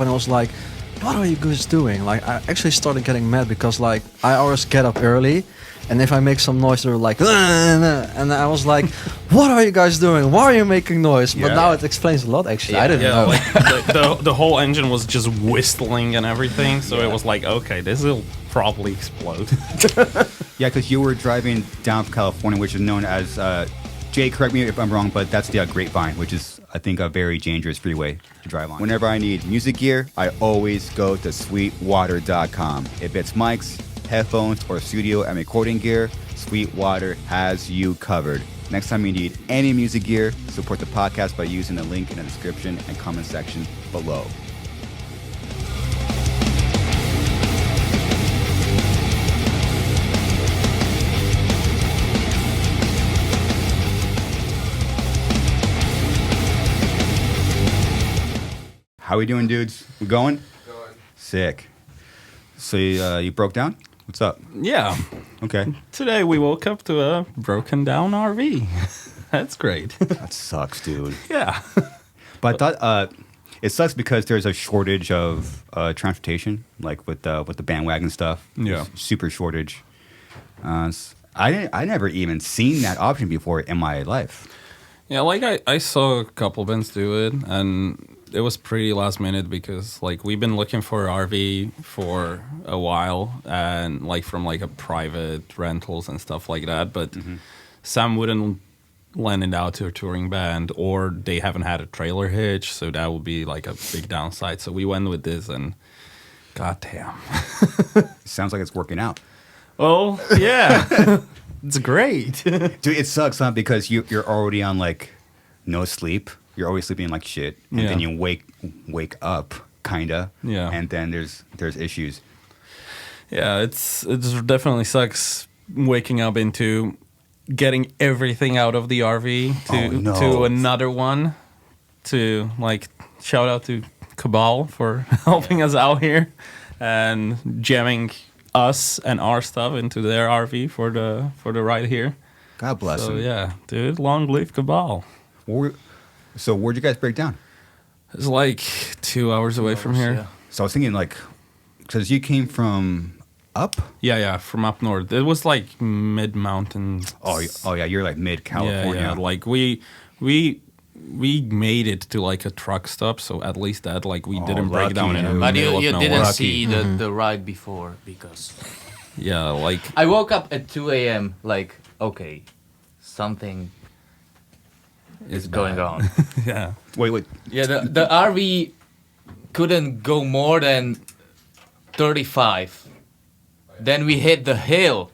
and I was like, what are you guys doing? Like, I actually started getting mad because, like, I always get up early, and if I make some noise, they're like, and I was like, what are you guys doing? Why are you making noise? But now it explains a lot, actually. I didn't know. Like the whole engine was just whistling and everything, so it was like, okay, this will probably explode. Yeah, because you were driving down from California, which is known as, Jay, correct me if I'm wrong, but that's the Grapevine, which is, I think, a very dangerous freeway to drive on. Whenever I need music gear, I always go to sweetwater.com. If it's mics, headphones, or studio and recording gear, Sweetwater has you covered. Next time you need any music gear, support the podcast by using the link in the description and comment section below. How we doing, dudes? We going? Going. Sick. So you broke down? What's up? Yeah. Okay. Today we woke up to a broken down RV. That's great. That sucks, dude. Yeah. But I thought it sucks because there's a shortage of transportation, like with the bandwagon stuff. Yeah. Super shortage. I never even seen that option before in my life. Yeah, like I saw a couple bands do it, and it was pretty last minute because like we've been looking for an RV for a while, and like from like a private rentals and stuff like that, but some wouldn't lend it out to a touring band, or they haven't had a trailer hitch, so that would be like a big downside. So we went with this, and goddamn. Sounds like it's working out. Oh yeah. It's great. Dude, it sucks, huh? Because you're already on like no sleep. You're always sleeping like shit, and then you wake up, kinda. Yeah. And then there's issues. Yeah, it definitely sucks waking up into getting everything out of the RV to another one. To like shout out to Cabal for helping us out here and jamming us and our stuff into their RV for the ride here. God bless so him. Yeah, dude, long live Cabal. So where'd you guys break down? It's like 2 hours away from here. Yeah. So I was thinking like, because you came from up? Yeah, from up north. It was like mid-mountain. Oh yeah, you're like mid-California. Yeah, like we made it to like a truck stop, so at least that like we didn't break down in the But middle you of nowhere. didn't see the ride before because Yeah, like I woke up at 2 a.m. like, okay, something is going on. yeah. Wait. Yeah, the RV couldn't go more than 35. Then we hit the hill.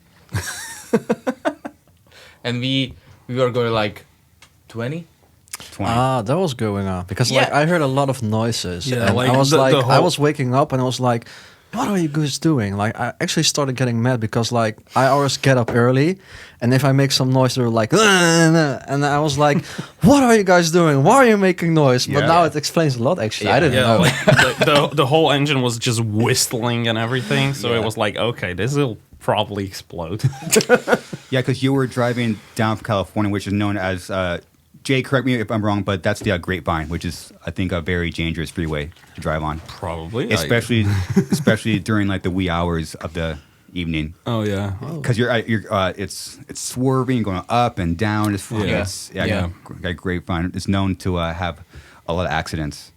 And we were going like 20. 20. That was going on because like I heard a lot of noises. Yeah, and like I was the like, whole- I was waking up and I was like, what are you guys doing? Like, I actually started getting mad because like I always get up early, and if I make some noise, they're like, and I was like, what are you guys doing? Why are you making noise? But now it explains a lot, actually. I didn't know. Like the whole engine was just whistling and everything, so it was like, okay, this will probably explode. Yeah, because you were driving down from California, which is known as, Jay, correct me if I'm wrong, but that's the Grapevine, which is, I think, a very dangerous freeway to drive on. Probably. Especially during like the wee hours of the evening. Oh yeah. Because it's swerving, going up and down. It's Grapevine. It's known to have a lot of accidents.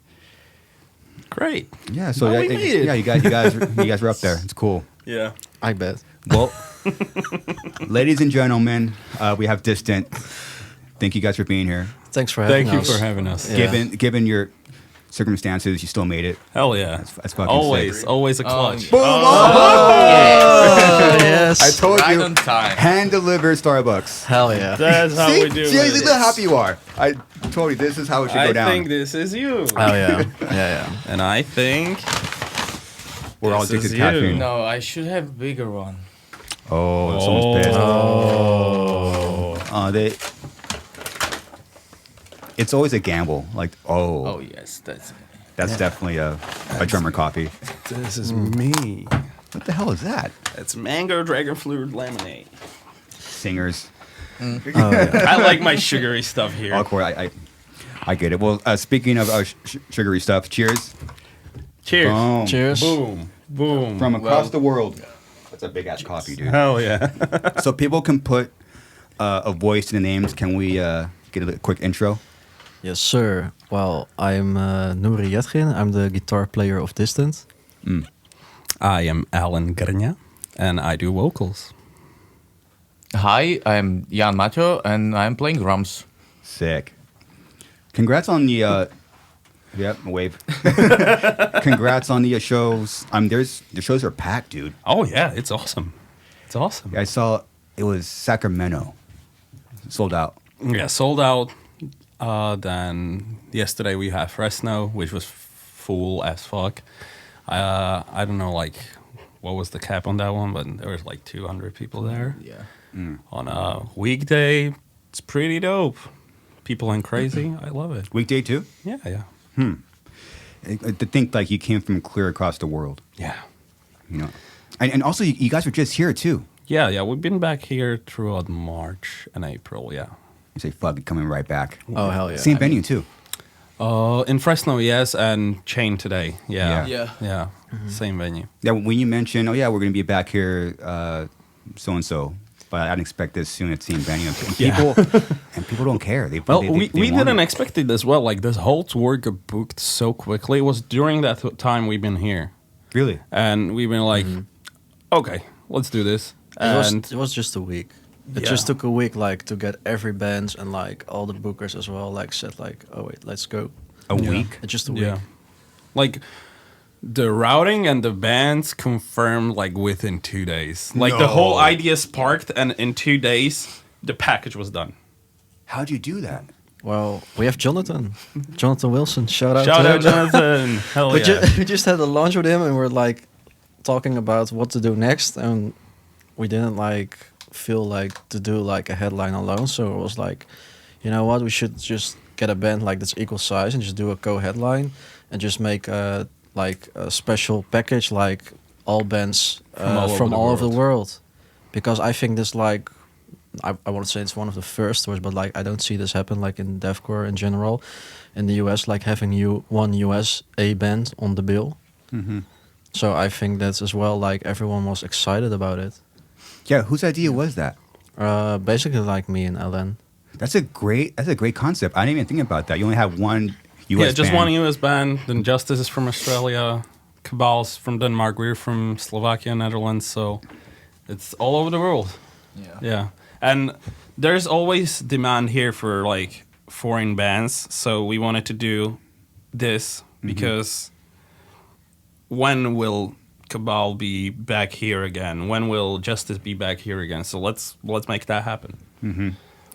Great. Yeah, so we made it. yeah, you guys were up there. It's cool. Yeah. I bet. Well, ladies and gentlemen, we have Distant. Thank you guys for being here. Thanks for having us. Thank you for having us. Yeah. Given your circumstances, you still made it. Hell yeah. That's fucking always sick. a clutch. Boom! Yes. I told Right you. on time. Hand delivered Starbucks. Hell yeah. That's how we do See, it. look how happy you are. I told you this is how it should go down. I think this is you. Oh yeah. Yeah. And I think We're all this addicted is to you. caffeine. No, I should have a bigger one. Oh, someone's pissed. It's always a gamble. Like, Oh yes, that's definitely a drummer coffee. this is me. What the hell is that? It's mango dragon fruit lemonade. Singers. I like my sugary stuff here. Of course, I get it. Well, speaking of sugary stuff, cheers. Cheers. Boom. Cheers. Boom. Boom. From across Well- the world. That's a big ass coffee, dude. Hell yeah. So people can put a voice in the names. Can we get a quick intro? Yes, sir. Well, I'm Nouri Yetgin. I'm the guitar player of Distant. I am Alan Grnja, and I do vocals. Hi, I'm Mato, and I'm playing drums. Sick. Congrats on the. Yep, wave. Congrats on the shows. The shows are packed, dude. Oh yeah, it's awesome. It's awesome. I saw it was Sacramento, sold out. Yeah, sold out. Then yesterday we had Fresno, which was full as fuck. I don't know, like, what was the cap on that one, but there was like 200 people there. Yeah. On a weekday, it's pretty dope. People went crazy. I love it. Weekday too. Yeah, yeah. To think like you came from clear across the world, Yeah. you know, and also you guys were just here too. Yeah, yeah. We've been back here throughout March and April, yeah. You say fuck it, coming right back. Oh, hell yeah. Same venue too. In Fresno, yes, and Chain today. Yeah. Yeah. Yeah. Same venue. Yeah, when you mentioned, oh yeah, we're gonna be back here, so and so, but I didn't expect this soon at same venue. And people don't care. They Well, they we want didn't it. expect it as well. Like, this whole tour got booked so quickly. It was during that time we've been here. Really. And we've been like, okay, let's do this. And It was just a week. It Yeah. just took a week, like, to get every band and like all the bookers as well, like, said like, oh wait, let's go. A Yeah. week. It's just a week. yeah, like the routing and the bands confirmed like within 2 days. Like the whole No. idea sparked, and in 2 days the package was done. How'd you do that? Well, we have Jonathan Wilson. Shout out Shout to out, him. Jonathan! Hell we, yeah! we just had a launch with him, and we're like talking about what to do next, and we didn't like feel like to do like a headline alone, so it was like, you know what, we should just get a band like that's equal size and just do a co-headline and just make like a special package, like all bands from all over the world, because I think this, like, I won't say it's one of the first tours, but like I don't see this happen like in deathcore in general in the US, like having one USA band on the bill. So I think that's as well, like, everyone was excited about it. Yeah, whose idea was that? Basically like me and Alan. That's a great concept. I didn't even think about that. You only have one US Yeah, just band. one US band. Then Justice is from Australia, Cabal's from Denmark, we're from Slovakia, Netherlands. So it's all over the world. Yeah. Yeah, and there's always demand here for like foreign bands, so we wanted to do this because when will Cabal be back here again? When will Justice be back here again? So let's make that happen.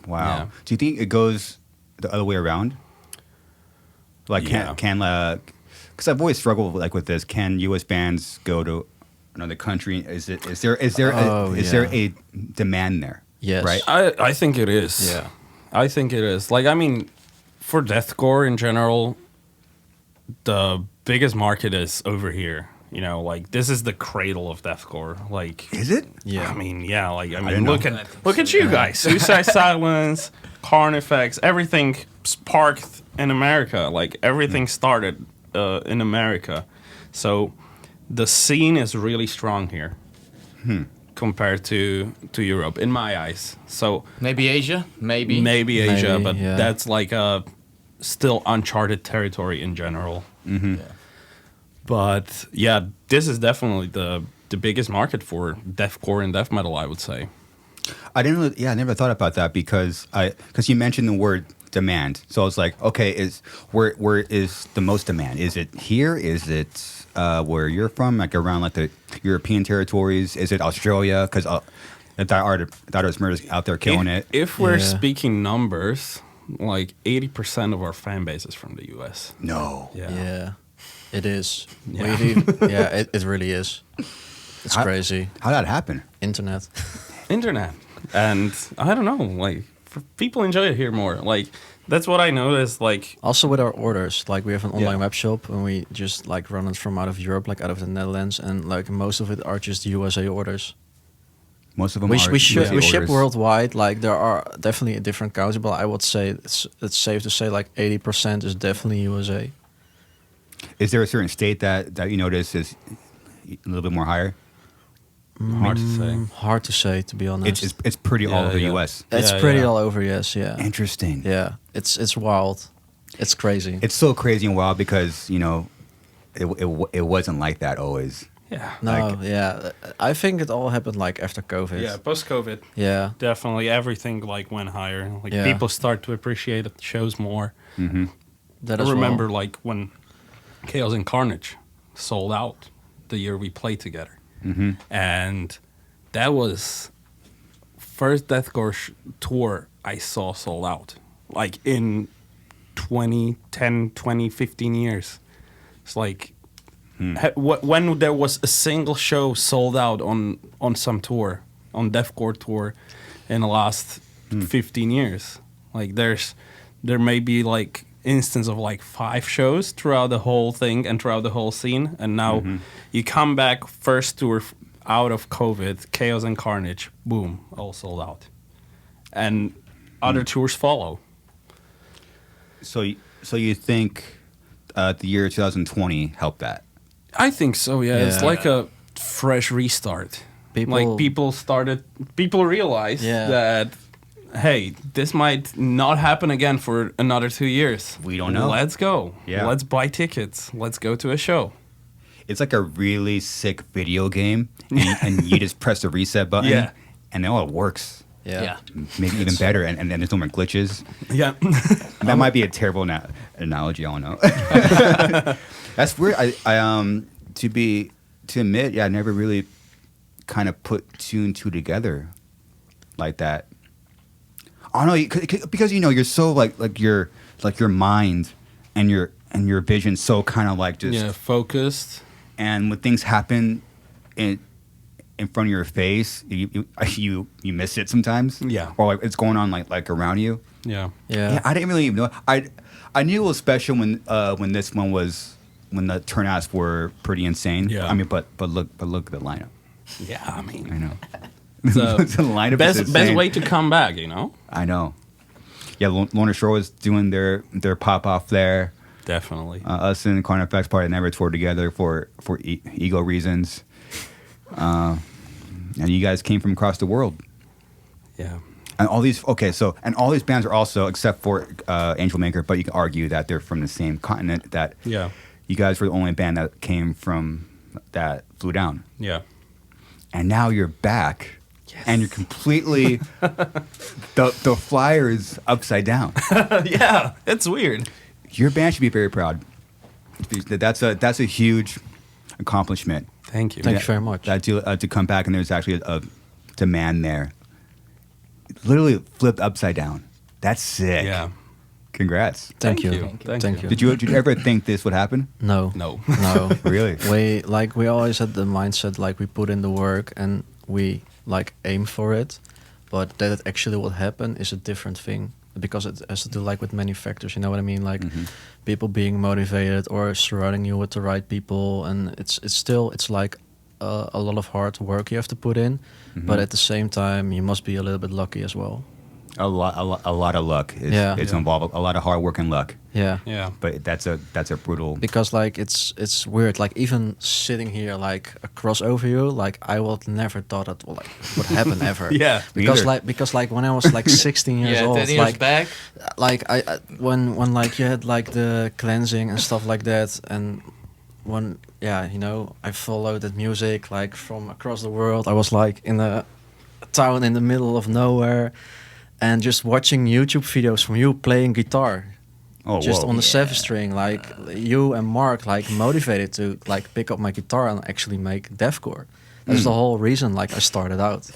Wow. Yeah. Do you think it goes the other way around? Like, Yeah. because I've always struggled with this. Can U.S. bands go to another country? Is there a demand there? Yes. Right. I think it is. Yeah. I think it is. Like, I mean, for deathcore in general, the biggest market is over here. You know, like, this is the cradle of deathcore. Like, Is it? Yeah. I mean, yeah. Like, I mean, didn't know. look at you guys. Suicide Silence, Carnage, everything sparked in America. Like, everything started in America. So the scene is really strong here compared to Europe, in my eyes. So Maybe Asia? Maybe. maybe Asia, Maybe, but yeah. that's like a still uncharted territory in general. Yeah. But yeah, this is definitely the biggest market for deathcore and death metal, I would say. I never thought about that because you mentioned the word demand. So I was like, okay, where is the most demand? Is it here? Is it where you're from, like around like the European territories? Is it Australia? Because Artist Murder's out there killing it. If we're Yeah. speaking numbers, like 80% of our fan base is from the US. No. Yeah. It is. Yeah. It really is. It's How- crazy. How'd that happen? Internet. Internet. And I don't know, like, people enjoy it here more. Like, that's what I noticed. Like, Also with our orders, like, we have an online Yeah. web shop and we just like run it from out of Europe, like out of the Netherlands, and like most of it are just USA orders. Most of them We, are we, ship, USA we ship orders. worldwide. Like, there are definitely different countries, but I would say it's safe to say like 80% is definitely USA. Is there a certain state that you notice is a little bit more higher? Hard to say. Hard to say, to be honest. It's pretty all Yeah, over the yeah. U.S. It's Yeah, pretty yeah. all over, yes, yeah. Interesting. Yeah, it's wild. It's crazy. It's so crazy and wild because it wasn't like that always. Yeah. No, yeah. I think it all happened like after COVID. Yeah, post-COVID, Yeah. definitely everything like went higher. Like Yeah. people start to appreciate the shows more. That I as remember well. like when Chaos and Carnage sold out the year we played together. And that was first Deathcore tour I saw sold out. Like in 20, 15 years. It's like when there was a single show sold out on some tour, on Deathcore tour in the last 15 years. Like there may be like instance of like 5 shows throughout the whole thing and throughout the whole scene, and now you come back first tour out of COVID, Chaos and Carnage, boom, all sold out, and other tours follow. So you think the year 2020 helped that? I think so. Yeah, it's Yeah. like a fresh restart. People- People realize Yeah. that, hey, this might not happen again for another 2 years. We don't know. Let's go. Yeah. Let's buy tickets. Let's go to a show. It's like a really sick video game, and you just press the reset button, Yeah. and it works. Yeah. Maybe even better, and there's no more glitches. Yeah. That might be a terrible analogy. I don't know. That's weird. To admit, I never really kind of put 2 and 2 together like that. I don't know, because you're so like your mind and your vision so kind of like just Yeah, focused. and when things happen in front of your face, you miss it sometimes. Yeah. Or like it's going on like around you. Yeah. Yeah. I didn't really even know. I knew it was special when this one was when the turnouts were pretty insane. Yeah. I mean, but look at the lineup. Yeah, I mean, I know. So, The lineup is best insane. way to come back, you know? I know. Yeah, Lorna Shore was doing their pop off there. Definitely. Us and Carnage Effects Party never toured together for ego reasons. And you guys came from across the world. Yeah. And all these bands are also, except for Angel Maker, but you can argue that they're from the same continent. That Yeah. you guys were the only band that came from that flew down, Yeah. and now you're back, and you're completely the flyer is upside down. Yeah, it's weird. Your band should be very proud. That's a huge accomplishment. Thank you. Thank you very much. To come back and there's actually a demand there. Literally flipped upside down. That's sick. Yeah. Congrats. Thank you. Thank you. Did you ever think this would happen? No. No. No. Really? We always had the mindset like we put in the work and we like aim for it, but that it actually will happen is a different thing because it has to do like with many factors. You know what I mean? Like people being motivated or surrounding you with the right people, and it's like a lot of hard work you have to put in, but at the same time you must be a little bit lucky as well. A lot of luck is involved. A lot of hard work and luck. Yeah. Yeah. But that's a brutal. Because like it's weird, like even sitting here like across over you, like I would never thought that would happen ever. Yeah, me because either. like when I was like 16 years Yeah, old, 10 years like back. like I when like you had like the cleansing and stuff like that, and when I followed that music like from across the world. I was like in a town in the middle of nowhere, and just watching YouTube videos from you playing guitar. Whoa. On the 7th string, like you and Mark like motivated to like pick up my guitar and actually make deathcore. That's the whole reason like I started out.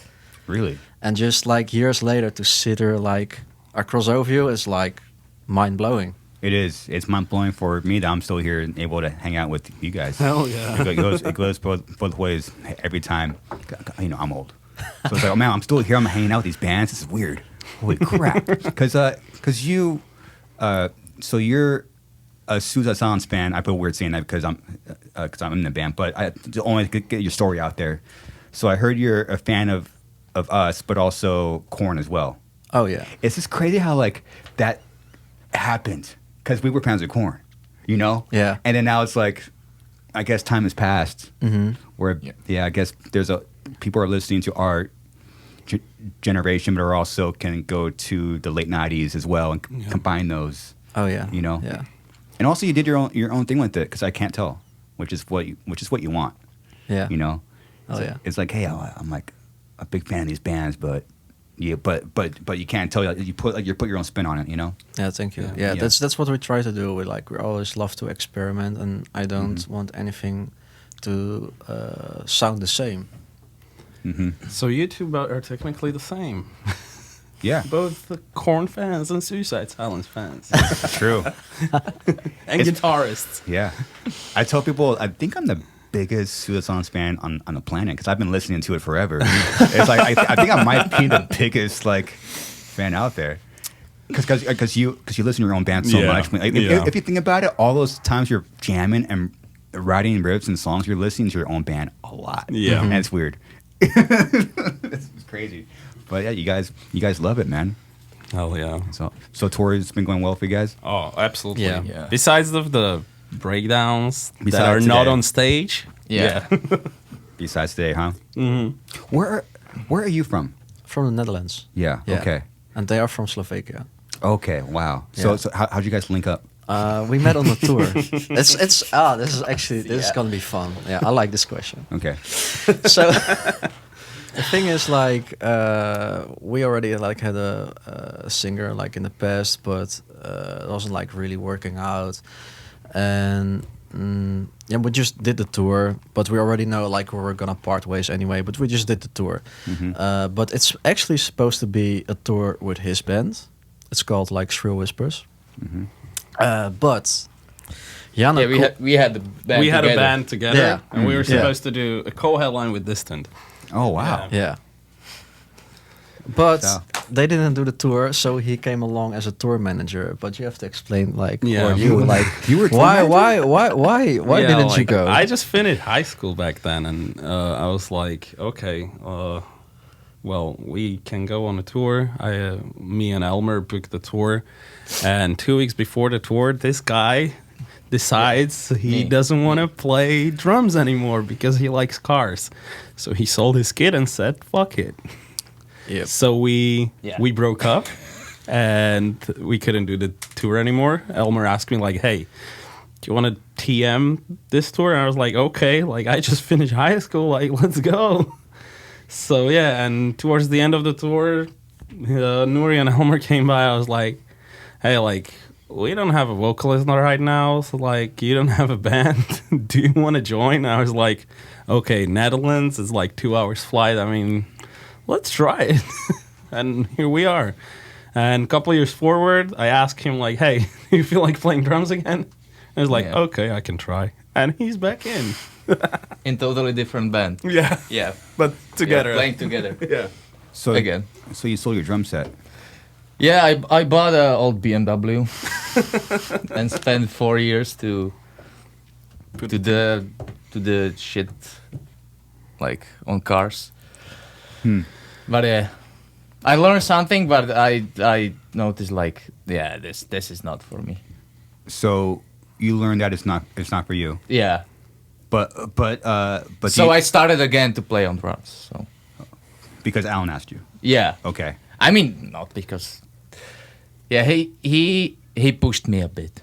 Really? And just like years later to sit here like across over you is like mind blowing. It is. It's mind blowing for me that I'm still here and able to hang out with you guys. Hell yeah. It goes both ways every time. I'm old, so it's like, oh man, I'm still here. I'm hanging out with these bands. This is weird. Holy crap! Because you, so you're a Suicide Silence fan. I feel weird saying that because I'm in the band, but I only get your story out there. So I heard you're a fan of us, but also Korn as well. Oh yeah. It's just crazy how like that happened because we were fans of Korn. you know? Yeah. And then now it's like, I guess time has passed. Where, I guess people are listening to our generation, but are also can go to the late 90s as well and combine those. Oh yeah. You know? Yeah. And also you did your own thing with it, because I can't tell, which is what you want. Yeah. You know? Oh yeah. It's like, hey, I'm like a big fan of these bands, but you can't tell. You put your own spin on it, you know. Yeah, thank you. Yeah. Yeah, that's what we try to do. We always love to experiment, and I don't want anything to sound the same. So you two are technically the same. Yeah. Both the Korn fans and Suicide Silence fans. True. And guitarists. Yeah. I tell people, I think I'm the biggest Suicide Silence fan on the planet, because I've been listening to it forever. It's like I think I might be the biggest fan out there, because you listen to your own band so much. If you think about it, all those times you're jamming and writing riffs and songs, you're listening to your own band a lot. Yeah. And it's weird. It's crazy. But yeah, you guys love it, man. Hell yeah. So tour has been going well for you guys? Oh, absolutely. Yeah. Besides the breakdowns that Besides are not today. on stage. Yeah. Besides today, huh? Where are you from? From the Netherlands. Yeah. Okay. And they are from Slovakia. Okay. Wow. Yeah. So how'd you guys link up? We met on the tour. This is gonna be fun. Yeah, I like this question. Okay. So the thing is, we already had a singer in the past, but it wasn't really working out, and we just did the tour. But we already know we were gonna part ways anyway. But we just did the tour. But it's actually supposed to be a tour with his band. It's called Shrill Whispers. But Jan, we had the band. We had together. a band together, Yeah. and we were Yeah. supposed to do a co-headline with Distant. Oh wow. Yeah. But So- they didn't do the tour, so he came along as a tour manager. But you have to explain, Yeah. or you You were tour why Yeah, didn't you go? I just finished high school back then, and I was like, okay, well, we can go on a tour. Me and Elmer booked the tour, and 2 weeks before the tour, this guy decides he doesn't want to play drums anymore because he likes cars. So he sold his kit and said, fuck it. Yep. So we broke up, and we couldn't do the tour anymore. Elmer asked me hey, do you want to TM this tour? And I was like, okay, I just finished high school, let's go. So yeah, and towards the end of the tour, Nouri and Elmer came by. I was like, hey, we don't have a vocalist right now, so you don't have a band. Do you want to join? I was like, okay, Netherlands is 2 hours flight. I mean, let's try it. And here we are. And a couple years forward, I asked him hey, do you feel like playing drums again? And he was like, okay, I can try. And he's back in. in totally different band. Yeah. Yeah, But together. playing together. Yeah. So Again. So you sold your drum set. Yeah, I bought an old BMW and spent 4 years to the shit on cars. But I learned something, but I noticed this is not for me. So you learned that it's not for you. Yeah. But So I started again to play on drums. So because Alan asked you. yeah. Okay. I mean, not because. Yeah, he pushed me a bit.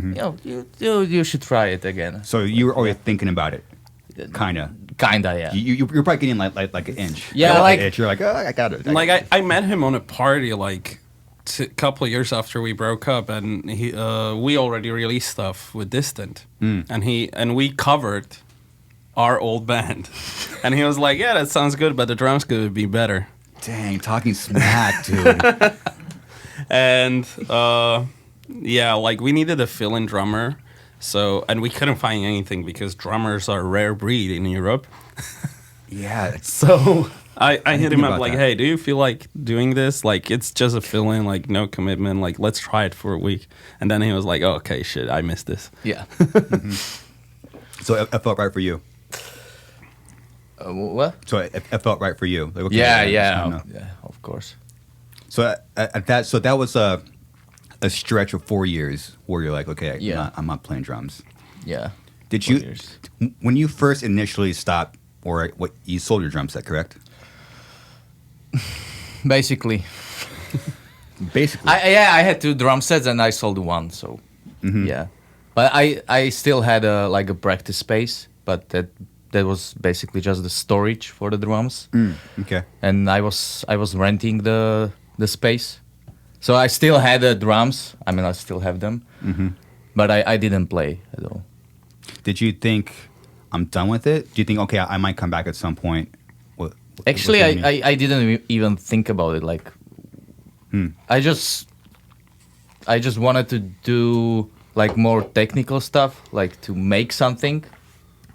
You should try it again. So you were already thinking about it. Kinda. Yeah. You're probably getting like an inch. Yeah, An inch. You're like, oh, I got it. I met him on a party a couple of years after we broke up, and we already released stuff with Distant, and we covered our old band, and he was like, yeah, that sounds good, but the drums could be better. Dang, talking smack, dude. And we needed a fill-in drummer, and we couldn't find anything because drummers are a rare breed in Europe. Yeah. So I hit him up about that. hey, do you feel like doing this? It's just a fill-in, no commitment. Let's try it for a week. And then he was like, oh, okay, shit, I missed this. Yeah. So it felt right for you. What? So it felt right for you. Like, okay, Yeah, I yeah, know. yeah, of course. So that was a stretch of 4 years where you're like, okay, Yeah. I'm not playing drums. Yeah. Did 4 you, years. when you first initially stopped, or what you sold your drum set, correct? Basically. Basically. I had 2 drum sets and I sold one, so yeah. But I still had a practice space, but that was basically just the storage for the drums. Okay. And I was renting the space. So I still had the drums. I mean, I still have them. But I didn't play at all. Did you think, I'm done with it? Do you think, okay, I might come back at some point? Actually, what's that mean? I didn't even think about it. Like, I just wanted to do like more technical stuff, like to make something,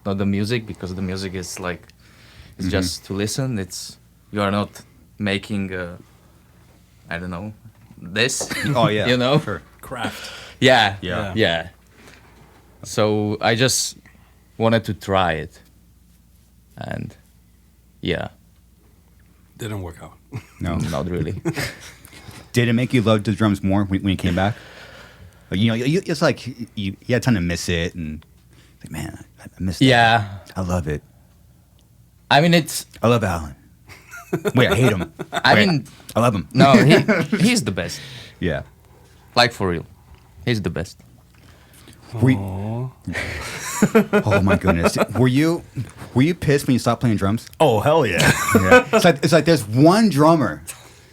not the music, because the music is like it's just to listen. You are not making I don't know this. Oh yeah, you know, sure. Craft. yeah. So I just wanted to try it, and yeah. Didn't work out. No, Not really. Did it make you love the drums more when you came back? Like, you know, it's like you had time to miss it, and like, man, I missed it. Yeah. I love it. I mean, I love Alan. Wait, I hate him. I Wait, mean, I love him. no, he's the best. Yeah. Like, for real. He's the best. Oh my goodness. Were you pissed when you stopped playing drums? Oh hell yeah! Yeah. It's like there's one drummer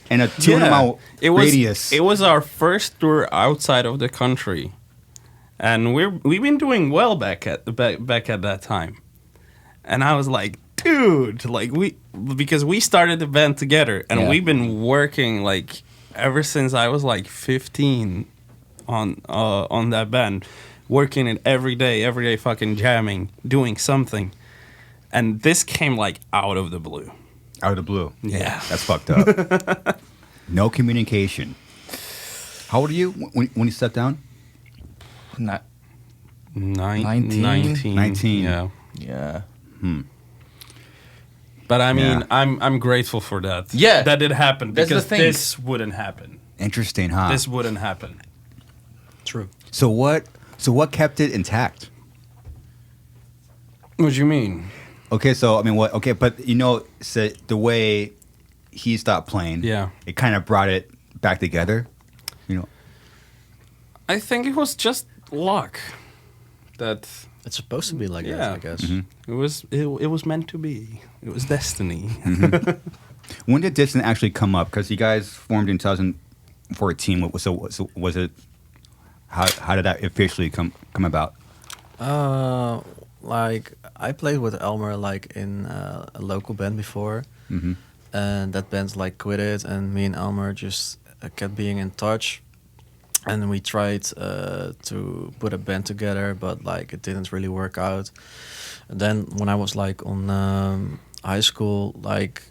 and a 200-mile radius. It was our first tour outside of the country, and we've been doing well back at that time. And I was like, dude, like because we started the band together, and we've been working like ever since I was like 15 on that band, working it every day fucking jamming, doing something. And this came like out of the blue. Out of the blue. Yeah. That's fucked up. No communication. How old are you when you stepped down? Not 19. 19. Yeah. Yeah. But I mean, Yeah. I'm grateful for that. Yeah. That it happened, That's the because thing. this wouldn't happen. Interesting, huh? This wouldn't happen. True. So what kept it intact? What do you mean? Okay, so I mean, what? Okay, but you know, so the way he stopped playing, Yeah. it kind of brought it back together. You know, I think it was just luck. That It's supposed to be like yeah, that, I guess. it was meant to be. It was destiny. when did Distant actually come up? Because you guys formed in 2014. So was it? How did that officially come about? Like I played with Elmer like in a local band before, and that band like quit it, and me and Elmer just kept being in touch, and we tried to put a band together, but like it didn't really work out. And then when I was like on high school, like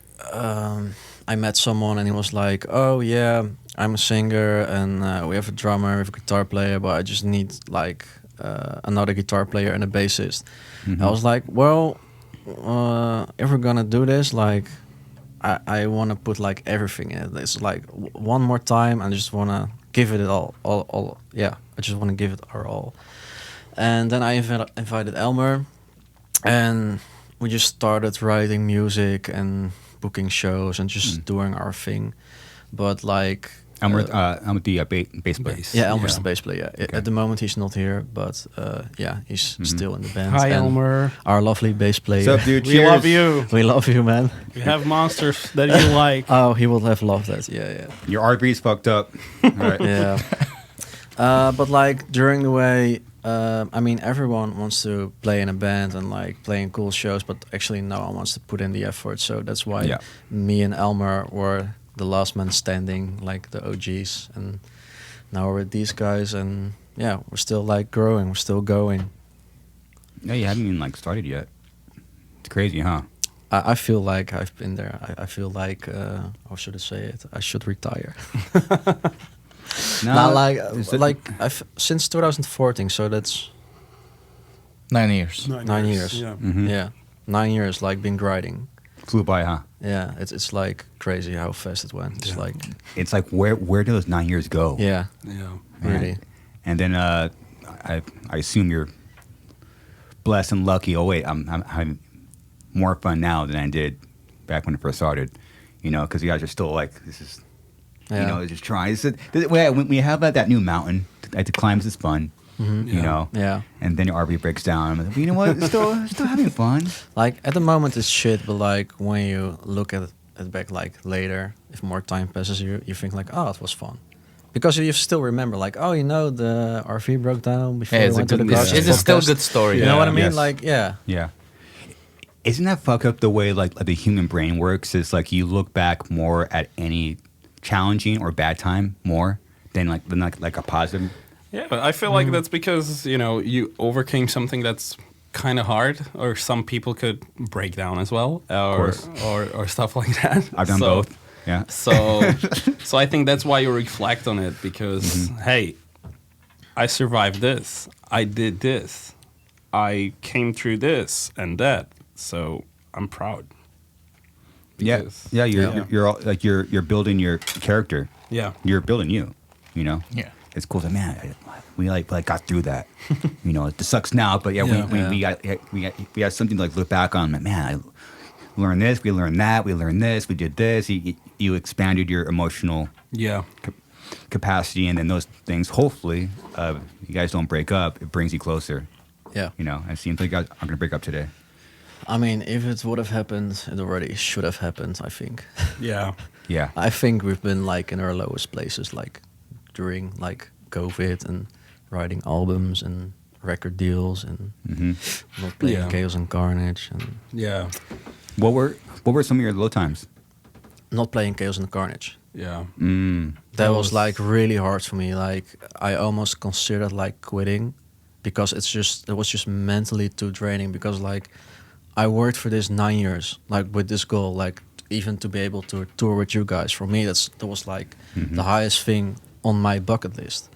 I met someone, and he was like, "Oh yeah, I'm a singer, and we have a drummer, we have a guitar player, but I just need like another guitar player and a bassist." I was like, "Well, if we're gonna do this, like, I want to put like everything in. It's like one more time, I just want to give it all. Yeah, I just want to give it our all." And then I invited Elmer, and we just started writing music and booking shows and just doing our thing. But like I'm the bass player. yeah, Elmer's the bass player. Yeah. At the moment he's not here, but yeah, he's still in the band. Hi, And Elmer. our lovely bass player. What's up, dude? We Cheers. love you. We love you, man. We have monsters that you like. Oh, he would have loved that. Yeah. Your RB's fucked up. All right. Yeah. But like during the way, I mean, everyone wants to play in a band and like playing cool shows, but actually no one wants to put in the effort. So that's why me and Elmer were the last man standing, like the OGs, and now we're with these guys, and yeah, we're still like growing, we're still going. No, you haven't even like started yet. It's crazy, huh? I feel like I've been there. I feel like how should I say it? I should retire. No, Not like is it- like I've since 2014, so that's 9 years. 9 years. Yeah. Yeah, 9 years like been grinding. flew by, huh? Yeah, it's like crazy how fast it went. It's like It's like where do those 9 years go? yeah, Yeah. Really. And then I assume you're blessed and lucky. Oh wait, I'm having more fun now than I did back when it first started. You know, because you guys are still like, this is, you know, just trying. When we have that new mountain, like to climb is fun. You know, and then your RV breaks down. I'm like, you know what? It's still having fun. Like at the moment it's shit, but like when you look at it back like later, if more time passes, you think like, oh, it was fun, because you still remember like, oh, you know, the RV broke down before we went to the garage. It's still a good story. You know what I mean? Yes. Like, yeah. Isn't that fuck up the way like the human brain works? Is like you look back more at any challenging or bad time more than like a positive. Yeah, but I feel like that's because, you know, you overcame something that's kind of hard, or some people could break down as well, or stuff like that. I've done both. Yeah. So I think that's why you reflect on it, because hey, I survived this. I did this. I came through this and that. So I'm proud. Because, you're all, like you're building your character. Yeah. You're building you, you know. Yeah. It's cool. Like, man, we like got through that. You know, it sucks now, but we got something to like look back on. Like, man, I learned this, we learned that, we learned this, we did this. You expanded your emotional capacity, and then those things, hopefully, you guys don't break up. It brings you closer. Yeah. You know, it seems like you guys are gonna break up today. I mean, if it would have happened, it already should have happened, I think. Yeah. Yeah. I think we've been like in our lowest places, like during like COVID and writing albums and record deals and not playing Chaos and Carnage and What were some of your low times? not playing Chaos and Carnage. Yeah. That was like really hard for me. Like I almost considered like quitting, because it was just mentally too draining, because like I worked for this 9 years, like with this goal, like even to be able to tour with you guys. For me, that was like the highest thing on my bucket list.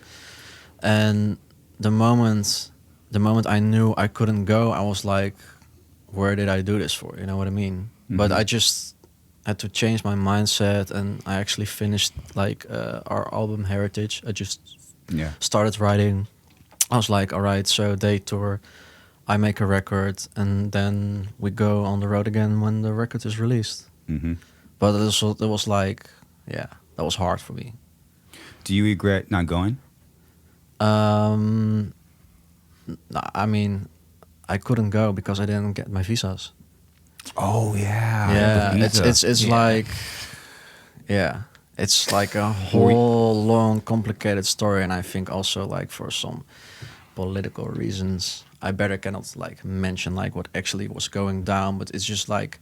And the moment I knew I couldn't go, I was like, where did I do this for? You know what I mean? But I just had to change my mindset, and I actually finished like our album Heritage. I just started writing. I was like, all right, so they tour, I make a record, and then we go on the road again when the record is released. But it was like, that was hard for me. Do you regret not going? I mean, I couldn't go because I didn't get my visas. Oh yeah. Yeah, it's like, it's like a whole long, complicated story, and I think also like for some political reasons, I better cannot like mention like what actually was going down. But it's just like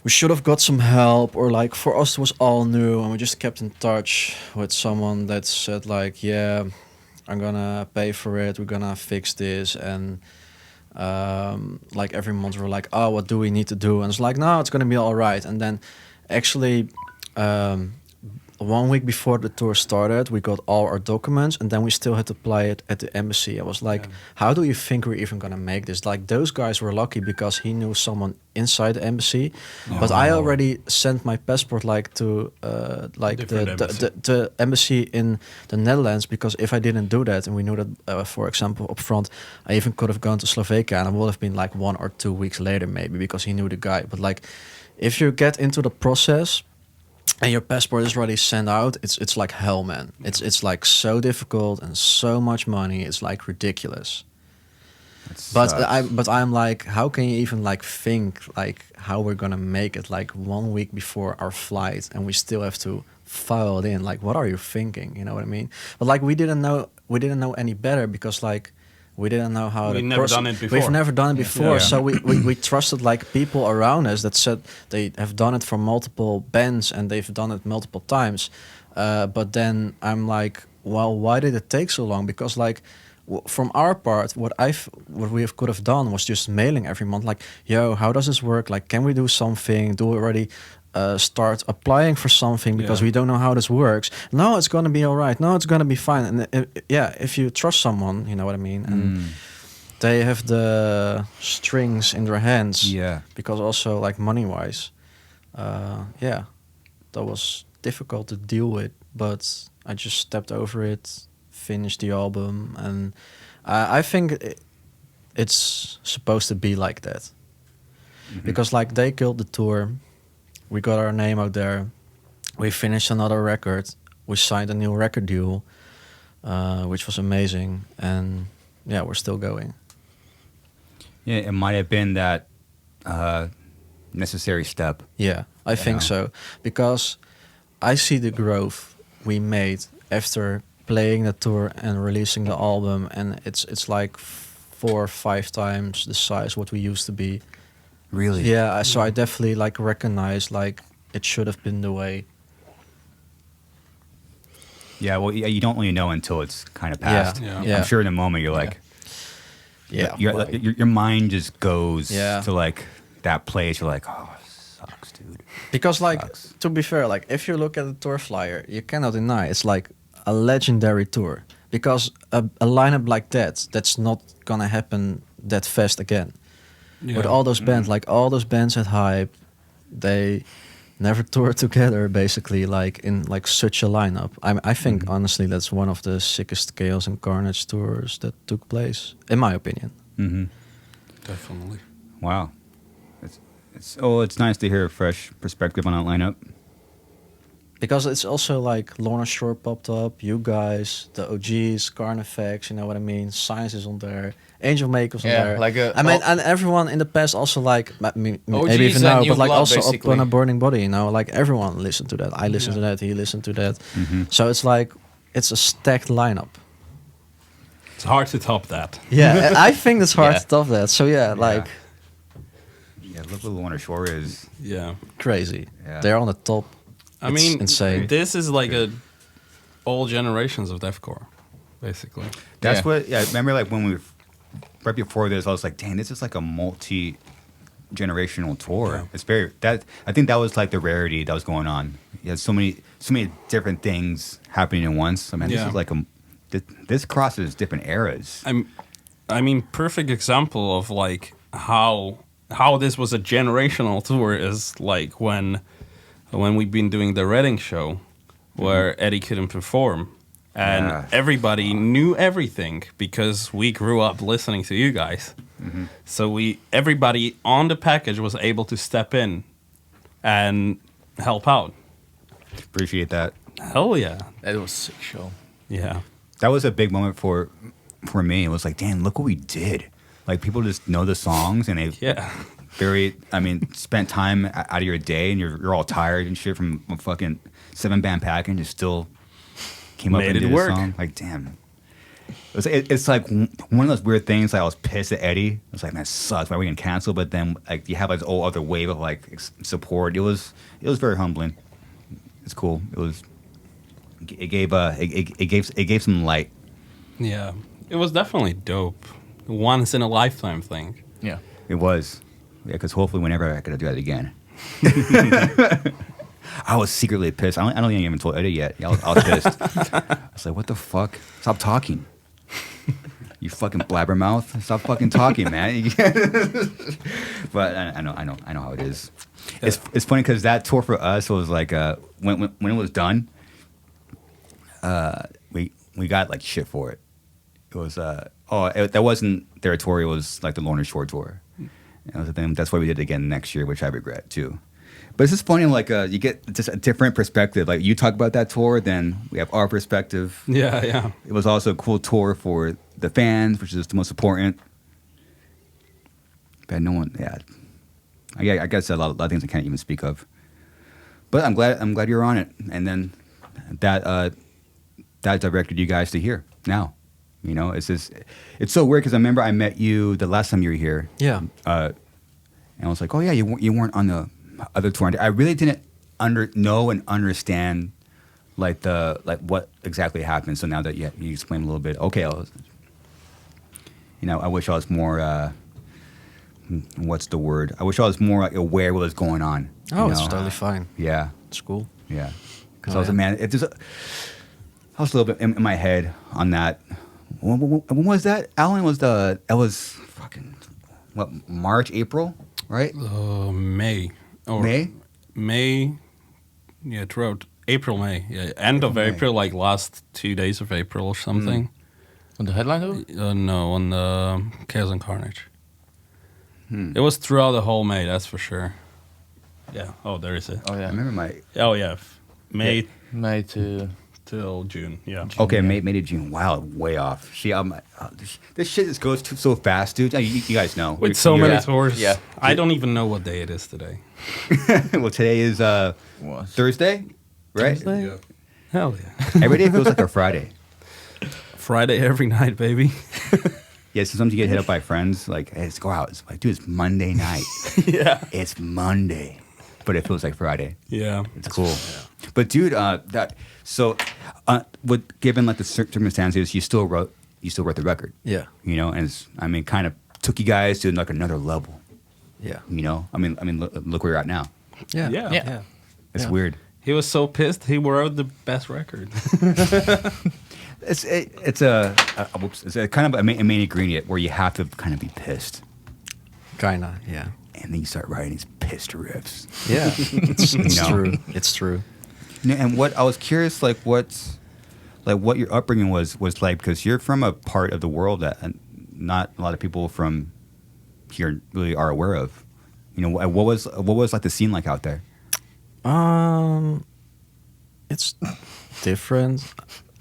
we should have got some help, or like for us it was all new, and we just kept in touch with someone that said like, yeah, I'm gonna pay for it, we're gonna fix this, and like every month we're like, oh, what do we need to do? And it's like, no, it's gonna be all right. And then actually 1 week before the tour started, we got all our documents, and then we still had to apply it at the embassy. I was like, how do you think we're even gonna make this? Like those guys were lucky because he knew someone inside the embassy, but I already sent my passport like to like the embassy in the Netherlands, because if I didn't do that, and we knew that for example up front, I even could have gone to Slovakia, and I would have been like 1 or 2 weeks later maybe, because he knew the guy. But like if you get into the process and your passport is already sent out, it's like hell, man. It's like so difficult and so much money. It's like ridiculous. But I'm like, how can you even like think like how we're gonna make it like 1 week before our flight, and we still have to file it in? Like, what are you thinking? You know what I mean? But like we didn't know any better, because like we didn't know how. We've never done it before. We've never done it before, so we trusted like people around us that said they have done it for multiple bands and they've done it multiple times. But then I'm like, well, why did it take so long? Because like from our part, what we could have done was just mailing every month, like, yo, how does this work? Like, can we do something? Do we already start applying for something, because we don't know how this works? No, it's gonna be all right. No, it's gonna be fine. And if you trust someone, you know what I mean, and they have the strings in their hands. Yeah. Because also like money wise, that was difficult to deal with, but I just stepped over it, finished the album, and I think it's supposed to be like that. Because like they killed the tour, we got our name out there, we finished another record, we signed a new record deal, which was amazing, and yeah, we're still going. Yeah, it might have been that necessary step. Yeah, I think so, because I see the growth we made after playing the tour and releasing the album, and it's like 4 or 5 times the size what we used to be. Really? Yeah, so I definitely like recognize like it should have been the way. Yeah, well, you don't really know until it's kind of passed. Yeah. I'm sure in the moment you're like, your mind just goes to like that place. You're like, oh, it sucks, dude. Because like, to be fair, like if you look at the tour flyer, you cannot deny it's like a legendary tour. Because a lineup like that's not gonna happen that fast again. Yeah. With all those bands, like all those bands at Hype, they never toured together basically, like in like such a lineup. I think honestly that's one of the sickest Chaos and Carnage tours that took place, in my opinion. Definitely. Wow. It's nice to hear a fresh perspective on that lineup. Because it's also like Lorna Shore popped up, you guys, the OGs, Carnifex, you know what I mean? Science is on there, Angel Maker's on there. Like I mean, and everyone in the past also like, maybe OGs even now, New but like Blood, also basically. Up on a Burning Body, you know, like everyone listened to that. I listened to that, he listened to that. So it's like, it's a stacked lineup. It's hard to top that. Yeah, I think it's hard to top that. So like... Yeah, look what Lorna Shore is. Yeah. Crazy. Yeah. They're on the top. I mean, insane. This is like all generations of deathcore, basically. That's what. Yeah, I remember like when we right before this, I was like, "Dang, this is like a multi-generational tour." Yeah. It's very that. I think that was like the rarity that was going on. You had so many different things happening at once. I mean, this is like this crosses different eras. I mean, perfect example of like how this was a generational tour is like when we've been doing the Reading show where Eddie couldn't perform and everybody knew everything because we grew up listening to you guys. So everybody on the package was able to step in and help out. Appreciate that. Hell yeah. That was a sick show. Yeah. That was a big moment for me. It was like, damn, look what we did. Like people just know the songs and they spent time out of your day and you're all tired and shit from a fucking 7-band pack and you still came up and did a song. Like, damn. It's like one of those weird things. Like I was pissed at Eddie. I was like, man, that sucks. Why are we gonna cancel? But then like you have like this whole other wave of like support. It was very humbling. It's cool. It gave some light. Yeah. It was definitely dope. Once in a lifetime thing. Yeah. It was. Yeah, because hopefully whenever I could do that again. I was secretly pissed. I don't think I even told Eddie yet. Yeah, I was pissed. I was like, what the fuck? Stop talking. You fucking blabbermouth. Stop fucking talking, man. But I know how it is. Yeah. It's funny because that tour for us was like when it was done, we got like shit for it. It was that wasn't their tour. It was like the Lorna Shore tour. That was the thing. That's why we did it again next year, which I regret too. But it's just funny, like you get just a different perspective. Like you talk about that tour, then we have our perspective. Yeah. It was also a cool tour for the fans, which is the most important. But no one, I guess a lot of things I can't even speak of. But I'm glad you're on it, and then that directed you guys to here now. You know, it's so weird because I remember I met you the last time you were here. Yeah. And I was like, oh yeah, you weren't on the other tour. I really didn't know and understand like what exactly happened. So now that you explained a little bit, okay, I wish I was more. What's the word? I wish I was more like aware of what was going on. Oh, it's totally fine. Yeah, it's cool. Yeah, because I was a man. I was a little bit in my head on that. When was that? Alan was fucking March, April, right? May. May? May. Yeah, throughout April, May. Yeah, end of May. April, like last 2 days of April or something. On the headline? No, on the Chaos and Carnage. It was throughout the whole May, that's for sure. Yeah. Oh, there is it. Oh I yeah. remember my. Oh yeah, May May to till June. Yeah. Okay, May to June. Wow, way off. See, this shit just goes so fast, dude. You guys know. With so You're- many tours, Yeah. I don't even know what day it is today. Well, today is what? Thursday, right? Thursday? Hell yeah. Every day feels like a Friday. Friday every night, baby. Yeah, sometimes you get hit up by friends like, "Hey, let's go out." It's like, dude, it's Monday night. Yeah. It's Monday, but it feels like Friday. Yeah. It's cool. But dude, with given like the circumstances, you still wrote the record. Yeah. You know, and it's, I mean, kind of took you guys to like another level. Yeah. You know, I mean, look where you're at now. Yeah. Yeah. Yeah. It's Yeah. weird. He was so pissed. He wrote the best record. It's a kind of a main ingredient where you have to kind of be pissed, Kinda. Yeah. and then you start writing these pissed riffs. Yeah. It's No. true. It's true. And what I was curious, like what your upbringing was like, because you're from a part of the world that not a lot of people from here really are aware of. You know, what was like the scene like out there? It's different.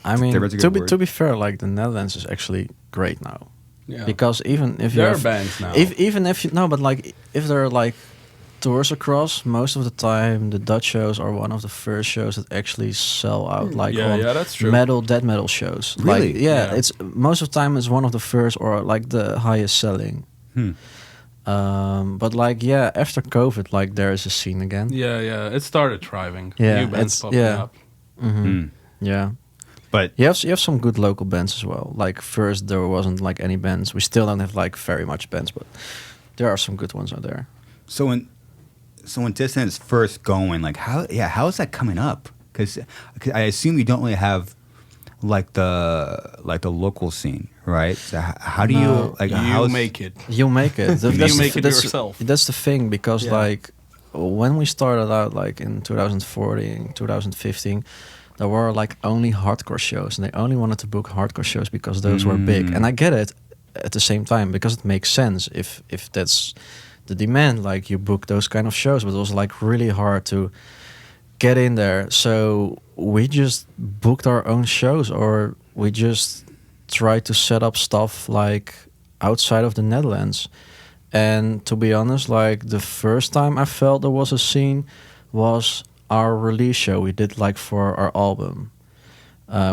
I mean, Different's a good word. to be fair, like the Netherlands is actually great now. Yeah. Because even if you There are have, bands now. even if you no, but like if there are like tours across, most of the time the Dutch shows are one of the first shows that actually sell out. Like Yeah, on yeah, that's true. death metal shows. Really? Like, yeah, Yeah. it's most of the time it's one of the first or like the highest selling. But like yeah, after COVID, like there is a scene again. Yeah. It started thriving. Yeah, New bands it's- popping yeah. up. Yeah. But You have some good local bands as well. Like first there wasn't like any bands. We still don't have like very much bands, but there are some good ones out there. so when Dissonance first going, like how is that coming up? Because I assume you don't really have like the local scene, right? So how do No. you like? You how's- make it. You make it. You That's make the, it that's, yourself. That's the thing because Yeah. like when we started out like in 2014, 2015, there were like only hardcore shows and they only wanted to book hardcore shows because those were big. And I get it at the same time because it makes sense if that's the demand, like you book those kind of shows, but it was like really hard to get in there. So we just booked our own shows or we just tried to set up stuff like outside of the Netherlands. And to be honest, like the first time I felt there was a scene was our release show we did like for our album.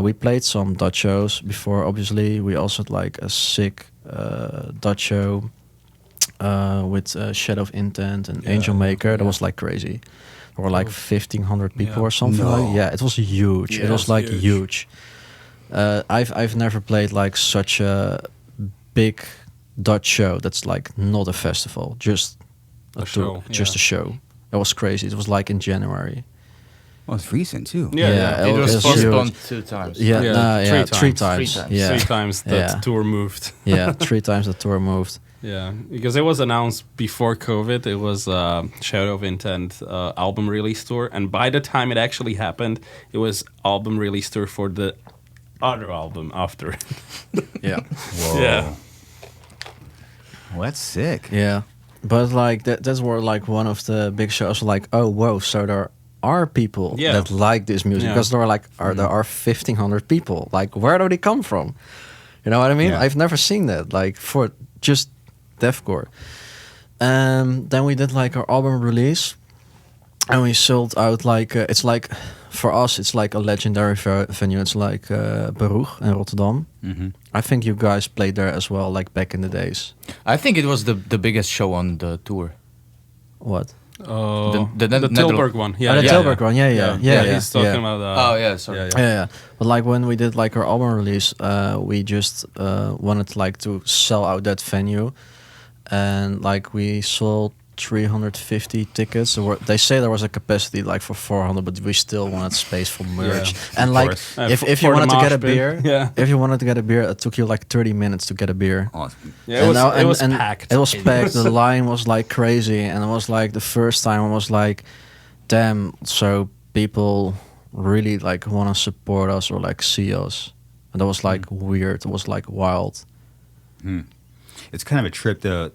We played some Dutch shows before, obviously. We also had like a sick Dutch show with Shadow of Intent and Angel Maker. That was like crazy. There were like 1,500 people Yeah. or something No. like. Yeah, it was huge. Yeah, it was it's like huge. huge. I've never played like such a big Dutch show that's like not a festival, just A tour, show, just yeah. a show. It was crazy. It was like in January. Well, it's recent too. Yeah, It was it's postponed 2 times. Yeah, Yeah, no, three yeah, three times. times. 3 times. Yeah, 3 times that Yeah. tour moved. yeah, 3 times the tour moved. Yeah, because it was announced before COVID. It was Shadow of Intent album release tour, and by the time it actually happened, it was album release tour for the other album after. Yeah, Whoa. Yeah. Well, that's sick. yeah. But like that's were like one of the big shows. Like, oh whoa, so there are people Yeah. that like this music Yeah. because there are like there are 1,500 people. Like, where do they come from? You know what I mean? Yeah. I've never seen that. Like for just deathcore. Then we did like our album release, and we sold out like it's like for us it's like a legendary venue. It's like Baruch in Rotterdam. I think you guys played there as well, like back in the days. I think it was the biggest show on the tour. What? The Tilburg one. Yeah, Oh, the yeah, Tilburg yeah. one. Yeah. He's talking about. Oh, yeah, sorry. Yeah. But like when we did like our album release, we just wanted like to sell out that venue, and like we sold 350 tickets. They say there was a capacity like for 400, but we still wanted space for merch. Yeah, and of like course. if For you the wanted to mosh get a pit. beer, Yeah. if you wanted to get a beer, it took you like 30 minutes to get a beer. Awesome. Yeah, it was packed. It was packed. The line was like crazy, and it was like the first time I was like, "Damn!" So people really like want to support us or like see us, and that was like weird. It was like wild. It's kind of a trip to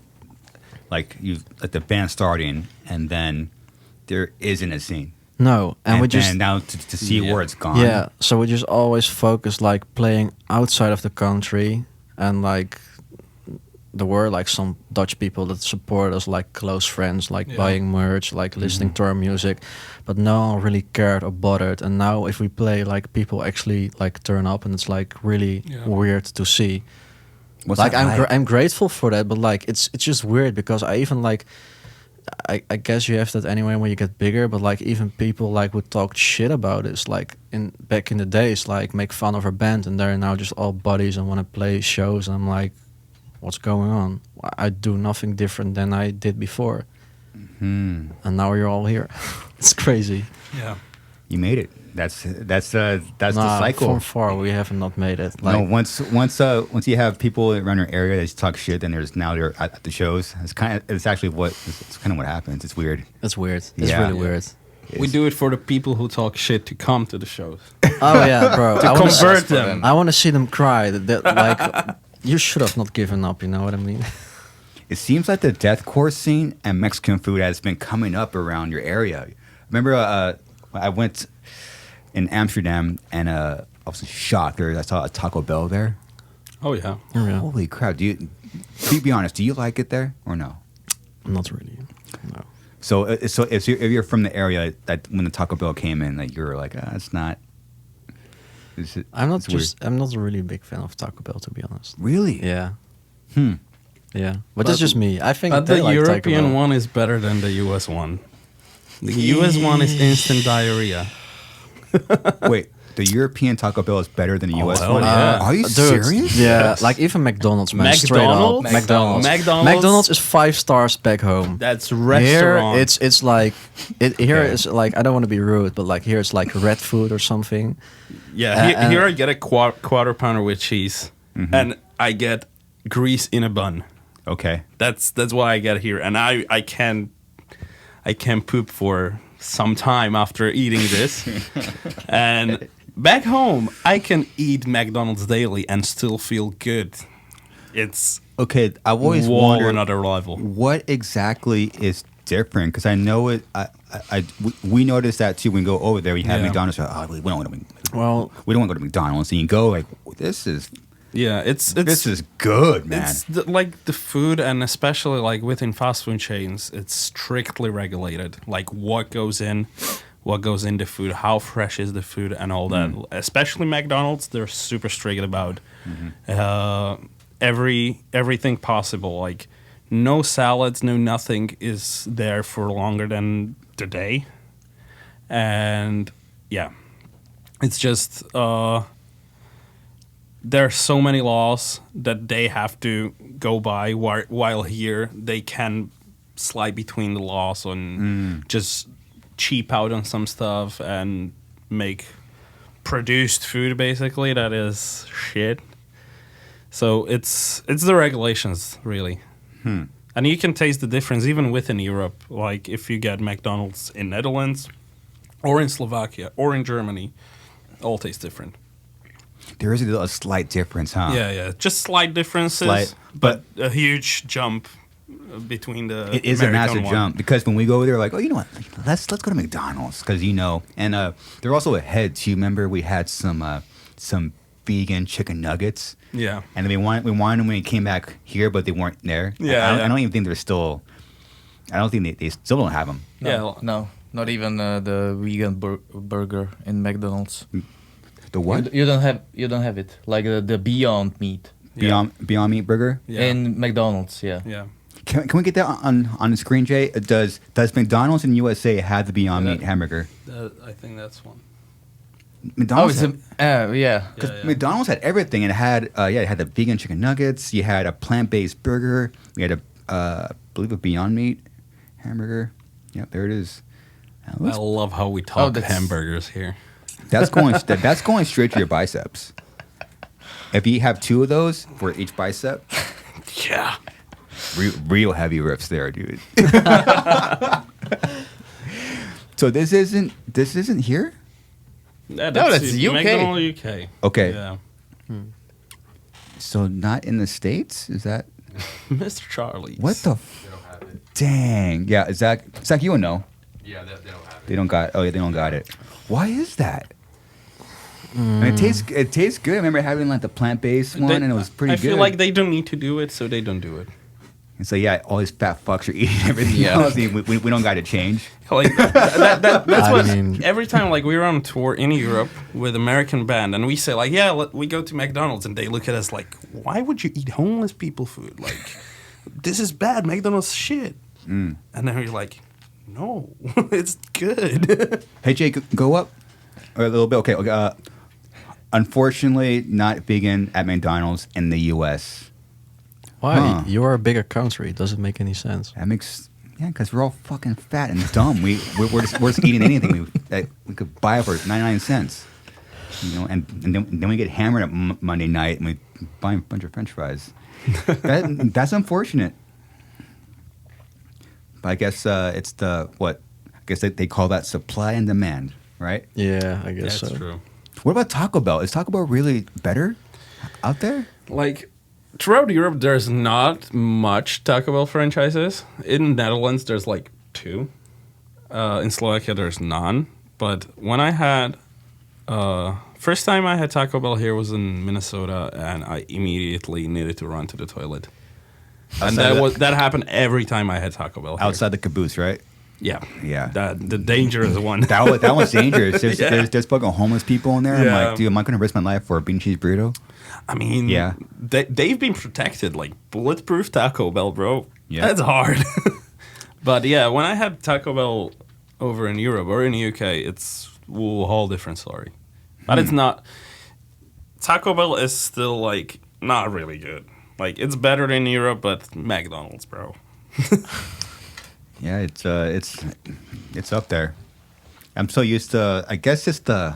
like you like the band starting and then there isn't a scene. No, and we just now to see where it's gone. yeah. So we just always focused like playing outside of the country, and like there were like some Dutch people that support us, like close friends, like buying merch, like listening to our music, but no one really cared or bothered. And now if we play, like people actually like turn up, and it's like really weird to see. What's Like that like? I'm grateful for that, but like it's just weird because I even like I guess you have that anyway when you get bigger, but like even people like would talk shit about us, like back in the days, like make fun of our band, and they're now just all buddies and want to play shows, and I'm like, what's going on? I do nothing different than I did before, and now you're all here. It's crazy. Yeah. You made it. That's the Nah, cycle. From far we have not made it. No, once you have people around your area that talk shit, then they're at the shows. It's kind of what happens. It's weird. It's weird. It's Yeah. really weird. We do it for the people who talk shit to come to the shows. Oh yeah, bro. I wanna convert see- them. I want to see them cry. Like you should have not given up. You know what I mean? It seems like the deathcore scene and Mexican food has been coming up around your area. Remember, I went in Amsterdam and I was shocked. I saw a Taco Bell there. Oh yeah. Yeah. Holy crap! Be honest? Do you like it there or no? Not really. No. So if you're from the area, that when the Taco Bell came in, that you're like, it's not. I'm not it's weird. I'm not a really big fan of Taco Bell, to be honest. Really. Yeah. Hmm. Yeah. But that's just me. I think But they the like Taco European Bell. one is better than the US one. The US one is instant diarrhea. Wait, the European Taco Bell is better than the US hell one? yeah. Are you Dude, serious? Yeah, Yes. like even McDonald's, man. Straight up. McDonald's? McDonald's is 5 stars back home. That's Here restaurant. it's like here Okay. is like, I don't want to be rude, but like here it's like red food or something. Yeah, here I get a quarter pounder with cheese, Mm-hmm. and I get grease in a bun. Okay. That's what I get here, and I can poop for some time after eating this. And back home, I can eat McDonald's daily and still feel good. It's Okay, I've always whoa, wondered another level. what exactly is different because I know it. We noticed that too when we go over there. We have Yeah. McDonald's. We don't want to. Well, We don't want to go to McDonald's, and you go like, this is It's good, man. It's like the food, and especially like within fast food chains, it's strictly regulated. Like what goes in the food, how fresh is the food, and all that. Especially McDonald's, they're super strict about everything possible. Like no salads, no nothing is there for longer than the day, and yeah, it's just. There are so many laws that they have to go by, while here they can slide between the laws and just cheap out on some stuff and make produced food basically that is shit. So it's the regulations really, and you can taste the difference even within Europe. Like if you get McDonald's in Netherlands, or in Slovakia, or in Germany, all taste different. There is a slight difference, huh? Yeah, just slight differences, Slight, but a huge jump between the. It is a American massive one. jump because when we go there, like, oh, you know what? Let's go to McDonald's because and they're also ahead too. Remember, we had some vegan chicken nuggets. Yeah, And then we wanted them when we came back here, but they weren't there. Yeah, I don't even think they're still. I don't think they still don't have them. No, not even the vegan burger in McDonald's. The what? You don't have it like the Beyond Meat Beyond Meat burger. yeah, in McDonald's. Yeah. yeah. Can we get that on the screen, Jay? Does McDonald's in USA have the Beyond Meat hamburger? I think that's one. McDonald's. Oh, it's yeah. Because Yeah. McDonald's had everything. It had it had the vegan chicken nuggets. You had a plant-based burger. We had I believe a Beyond Meat hamburger. Yeah, there it is. That I looks- love how we talk that's- hamburgers here. That's going straight to your biceps. If you have 2 of those for each bicep, Yeah, real heavy rips there, dude. So this isn't here. Yeah, that's UK. McDonald's UK. Okay. Yeah. So not in the States? Is that Mr. Charlie's. what the? Dang. Yeah. Zach, you would know. Yeah, they don't have it. They don't got. Oh yeah, they don't got it. Why is that? And it tastes good. I remember having like the plant-based one, and it was pretty good. I feel like they don't need to do it, so they don't do it. And so yeah, all these fat fucks are eating everything else. We don't got to change. Like that's I what mean- every time like we were on tour in Europe with American band, and we say like, yeah, we go to McDonald's, and they look at us like, why would you eat homeless people food? Like, this is bad. McDonald's shit. And then we're like, no, it's good. Hey Jake, go up a little bit. Okay. Unfortunately, not vegan at McDonald's in the U.S. Why? Huh. You're a bigger country. It doesn't make any sense. That makes because we're all fucking fat and dumb. We're just eating anything that we could buy for 99 cents. You know, and then we get hammered at Monday night and we buy a bunch of French fries. That's unfortunate. But I guess it's the what? I guess they call that supply and demand, right? Yeah, I guess That's so. true. What about Taco Bell? Is Taco Bell really better out there? Like throughout Europe, there's not much Taco Bell franchises. In Netherlands, there's like 2. In Slovakia, there's none. But when I had first time I had Taco Bell here was in Minnesota, and I immediately needed to run to the toilet. And that happened every time I had Taco Bell here. Outside the caboose, right? Yeah. Yeah. The dangerous one. That one's dangerous. There's fucking homeless people in there. Yeah. I'm like, dude, am I going to risk my life for a bean cheese burrito? I mean, Yeah. they've been protected, like bulletproof Taco Bell, bro. Yeah. That's hard. But yeah, when I had Taco Bell over in Europe or in the UK, it's a whole different story. But it's not. Taco Bell is still like not really good. Like it's better than Europe, but McDonald's, bro. Yeah, it's up there. I'm so used to. I guess it's the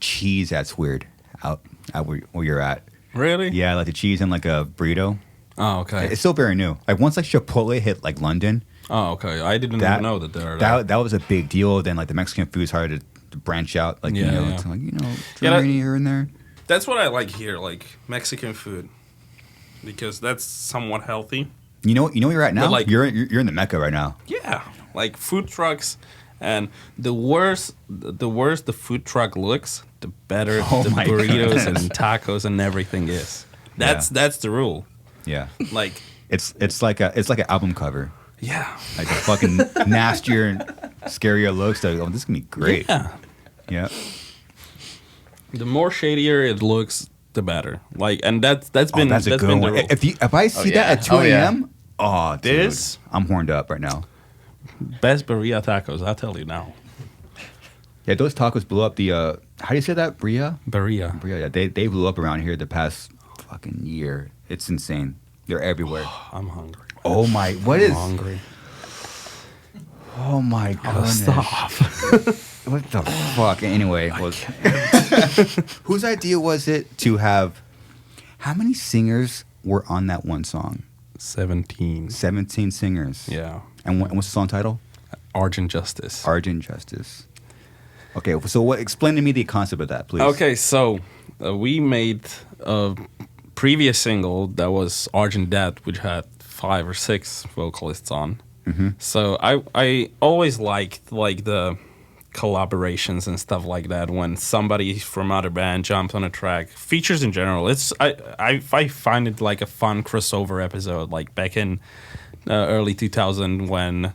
cheese that's weird out where you're at. Really? Yeah, like the cheese in like a burrito. Oh, okay. It's still very new. Like once like Chipotle hit like London. Oh, okay. I didn't even know that there. That was a big deal. Then like the Mexican food started to branch out. Like Yeah. to, like Yeah, Germany here and there. That's what I like here, like Mexican food, because that's somewhat healthy. You know where you're at now. But, like- you're in the Mecca right now. Yeah, like food trucks, and the worse the food truck looks, the better the my burritos goodness. and tacos and everything is. That's the rule. Yeah, Like, it's like an album cover. yeah, Like the fucking nastier and scarier looks. Like, oh, this is gonna be great. yeah. Yeah. The more shadier it looks, the better. Like, and that's been That's a that's good been one. the rule. If I see yeah. that at 2 Oh, yeah. a.m., oh, dude, This- I'm horned up right now. Best birria tacos, I'll tell you now. Yeah, those tacos blew up. The how do you say that? Birria. Birria. Yeah, they blew up around here the past fucking year. It's insane. They're everywhere. I'm hungry. Oh my! What I'm is? hungry? Oh my Oh, goodness! stop. What the fuck? Anyway, whose idea was it to have? How many singers were on that one song? 17. 17 singers. Yeah. And what's the song title? Argent Justice. Argent Justice. Okay, so explain to me the concept of that, please. Okay, so we made a previous single that was Argent Death, which had 5 or 6 vocalists on. Mm-hmm. So I always liked like the collaborations and stuff like that when somebody from other band jumps on a track. Features in general, I find it like a fun crossover episode, like back in early 2000 when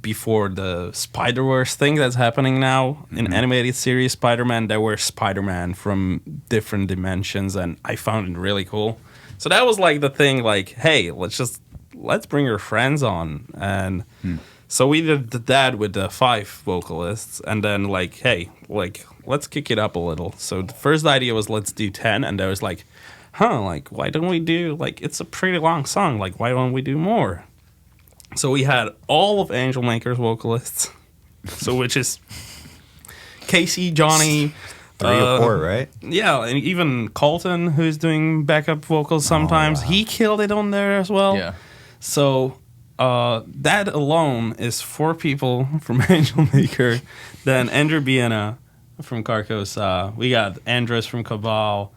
before the Spider-Verse thing that's happening now in animated series Spider-Man, there were Spider-Man from different dimensions, and I found it really cool. So that was like the thing, like, hey, let's bring your friends on. And so we did that with the 5 vocalists, and then like, hey, like, let's kick it up a little. So the first idea was let's do 10, and there was like, like, why don't we do, like, it's a pretty long song, like, why don't we do more? So we had all of Angel Maker's vocalists, so which is Casey, Johnny, 3 or 4, right? yeah, and even Colton, who's doing backup vocals sometimes, he killed it on there as well. Yeah. So that alone is 4 people from Angel Maker, then Andrew Biena from Carcos. We got Andres from Cabal.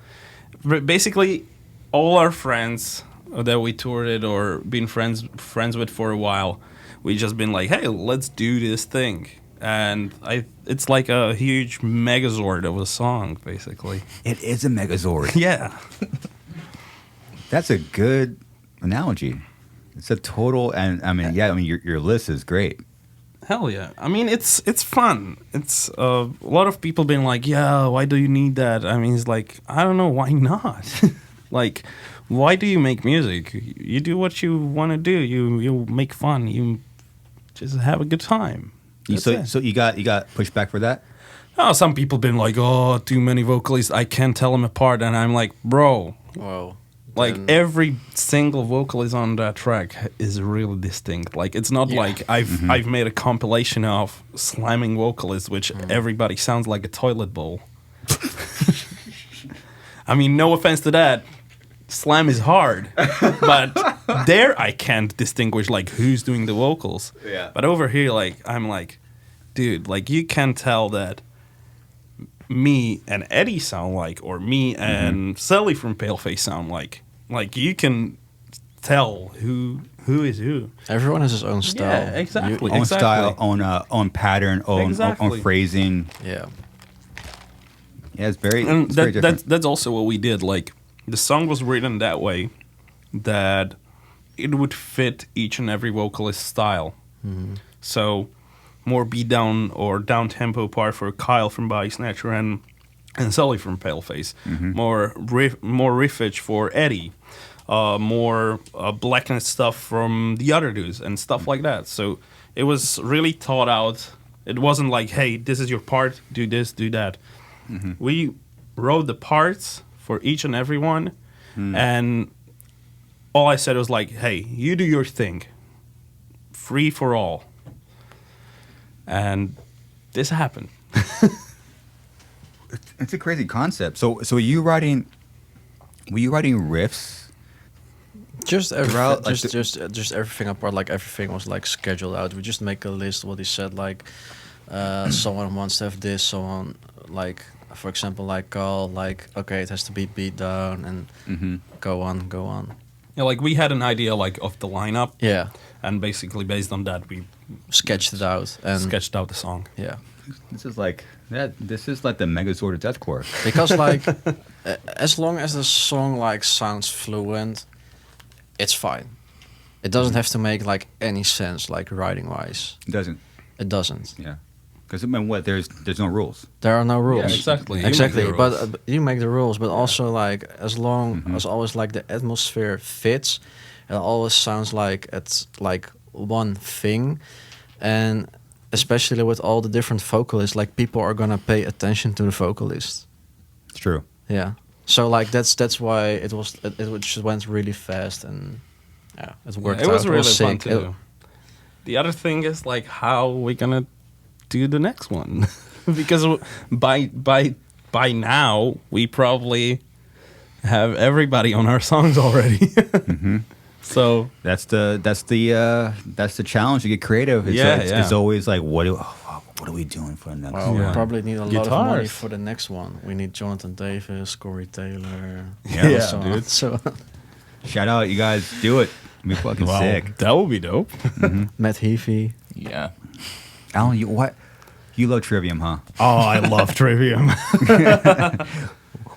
Basically, all our friends that we toured it or been friends with for a while, we just been like, hey, let's do this thing. And it's like a huge megazord of a song, basically. It is a megazord. Yeah. That's a good analogy. It's a total, and I mean, your list is great. Hell yeah. I mean, it's fun. It's a lot of people been like, yeah, why do you need that? I mean, it's like, I don't know, why not? Like, why do you make music? You do what you want to do. You make fun. You just have a good time. So you got pushback for that? Oh, some people been like, oh, too many vocalists. I can't tell them apart. And I'm like, bro. Whoa. Like every single vocalist on that track is really distinct. Like it's not like I've made a compilation of slamming vocalists, which everybody sounds like a toilet bowl. I mean, no offense to that. Slam is hard, but there I can't distinguish like who's doing the vocals. Yeah. But over here, like I'm like, dude, like you can tell that me and Eddie sound like, or me and Sally from Paleface sound like. Like you can tell who is who. Everyone has his own style. Yeah, exactly. Own style, own pattern, own phrasing. Yeah. Yeah, it's very. And It's very different. that's also what we did. Like the song was written that way that it would fit each and every vocalist style. So more beat down or down tempo part for Kyle from Bodysnatcher and Sully from Paleface. More riffage for Eddie. More blackness stuff from the other dudes and stuff like that. So it was really thought out. It wasn't like, hey, this is your part, do this, do that. We wrote the parts for each and every one, and all I said was like, hey, you do your thing. Free for all. And this happened. It's a crazy concept. So were you writing riffs? Just Throughout, like, just everything apart. Like everything was like scheduled out. We just make a list. What he said, like someone wants to have this. Someone like, for example, like Carl, like okay, it has to be beat down and go on. Yeah, like we had an idea like of the lineup, Yeah, and basically based on that we sketched it out and sketched out the song. Yeah, This is like the Megazord of deathcore. because like as long as the song like sounds fluent, it's fine. It doesn't have to make like any sense like writing wise. It doesn't. It doesn't. Yeah. Because I mean, there's no rules. There are no rules. Yeah, exactly. You make Exactly. the But rules. you make the rules, but also like as long as always like the atmosphere fits, it always sounds like it's like one thing, and especially with all the different vocalists, like people are gonna pay attention to the vocalist. It's true. Yeah. So like that's why it just went really fast and yeah, it worked It out. was really fun sick. to do. The other thing is like how we're gonna do the next one, because by now we probably have everybody on our songs already. So That's the challenge to get creative. It's always like what are we doing for the next Well, one? we probably need a lot of money Guitars. for the next one. We need Jonathan Davis, Corey Taylor, Yeah, and so on. dude. So Shout out, you guys, do it. It'll be fucking sick. that would be dope. Matt Heafy. Yeah. Alan, you love Trivium, huh? Oh, I love Trivium.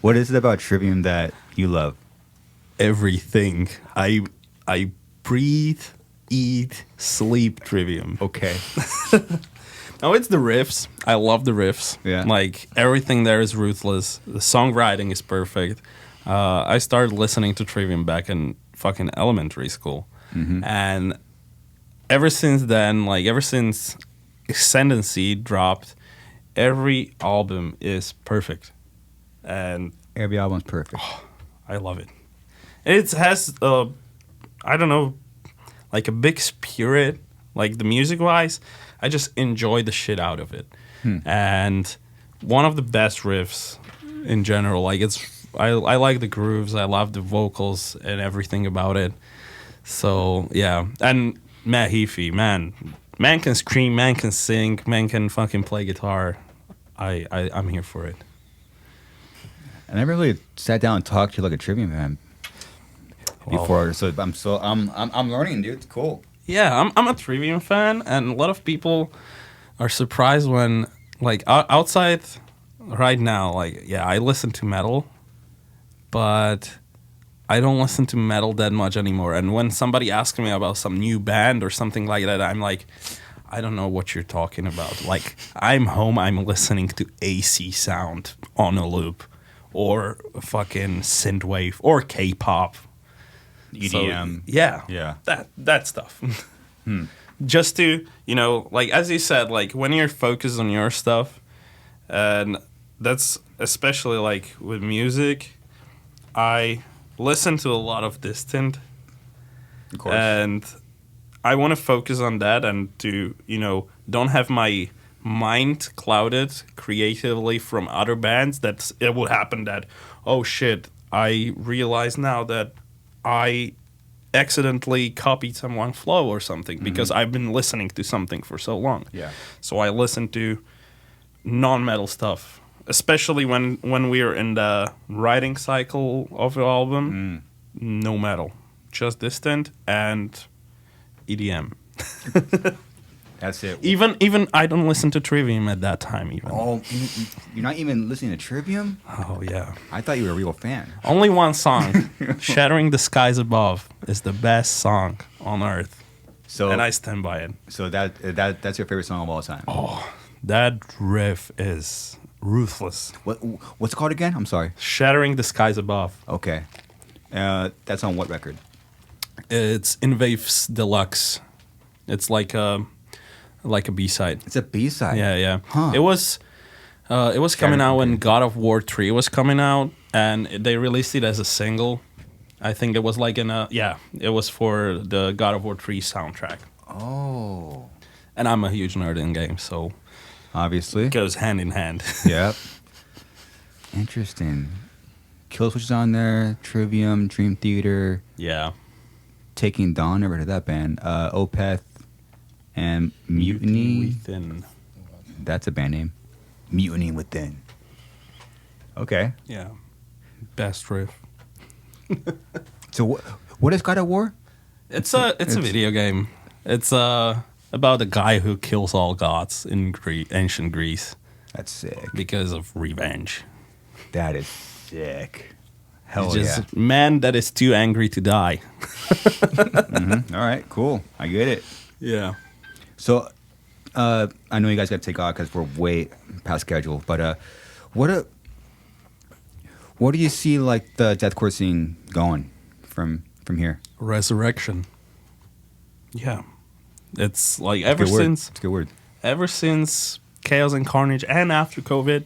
What is it about Trivium that you love? Everything. I breathe, eat, sleep Trivium. Okay. No, it's the riffs. I love the riffs. Yeah. Like, everything there is ruthless. The songwriting is perfect. I started listening to Trivium back in fucking elementary school. And ever since then, like, ever since Ascendancy dropped, every album is perfect. And Every album's perfect. I love it. It has, I don't know, like a big spirit, like the music-wise. I just enjoy the shit out of it. And one of the best riffs in general. Like I like the grooves. I love the vocals and everything about it. So, yeah. And Matt Heafy, man can scream, man can sing, man can fucking play guitar. I'm here for it. I never really sat down and talked to like a Trivium fan before, so I'm learning, dude. It's cool. Yeah, I'm a Trivium fan, and a lot of people are surprised when, like, outside right now, like, yeah, I listen to metal, but I don't listen to metal that much anymore. And when somebody asks me about some new band or something like that, I'm like, I don't know what you're talking about. Like, I'm home, I'm listening to AC sound on a loop, or fucking synthwave, or K-pop. EDM. So, yeah. Yeah. That stuff. Just to, you know, like, as you said, like, when you're focused on your stuff, and that's especially, like, with music, I listen to a lot of distant. Of course. And I want to focus on that and to, you know, don't have my mind clouded creatively from other bands. That it would happen that, oh shit, I realize now that I accidentally copied someone's flow or something because I've been listening to something for so long. Yeah. So I listen to non-metal stuff, especially when we're in the writing cycle of the album. No metal, just distant and EDM. That's it. Even I don't listen to Trivium at that time even. Oh, you're not even listening to Trivium? Oh yeah. I thought you were a real fan. Only one song, Shattering the Skies Above, is the best song on earth. So, and I stand by it. So that's your favorite song of all time. Oh, that riff is ruthless. What's it called again? I'm sorry. Shattering the Skies Above. Okay. That's on what record? It's Invaves Deluxe. It's like a B-side. It's a B-side. Yeah. Huh. It was coming out when God of War 3 was coming out, and they released it as a single. I think it was like it was for the God of War 3 soundtrack. Oh. And I'm a huge nerd in games, so obviously it goes hand in hand. Yep. Interesting. Killswitch is on there, Trivium, Dream Theater. Yeah. Taking Dawn, never heard of that band. Opeth and Mutiny Within. That's a band name. Mutiny Within. Okay. Yeah. Best riff. So what is God of War? It's a video game. It's about a guy who kills all gods in ancient Greece. That's sick. Because of revenge. That is sick. Hell yeah. Man that is too angry to die. All right, cool. I get it. Yeah. So, I know you guys got to take off because we're way past schedule. But what do you see like the deathcore scene going from here? Resurrection. Yeah. It's like It's a good word. Ever since Chaos and Carnage, and after COVID,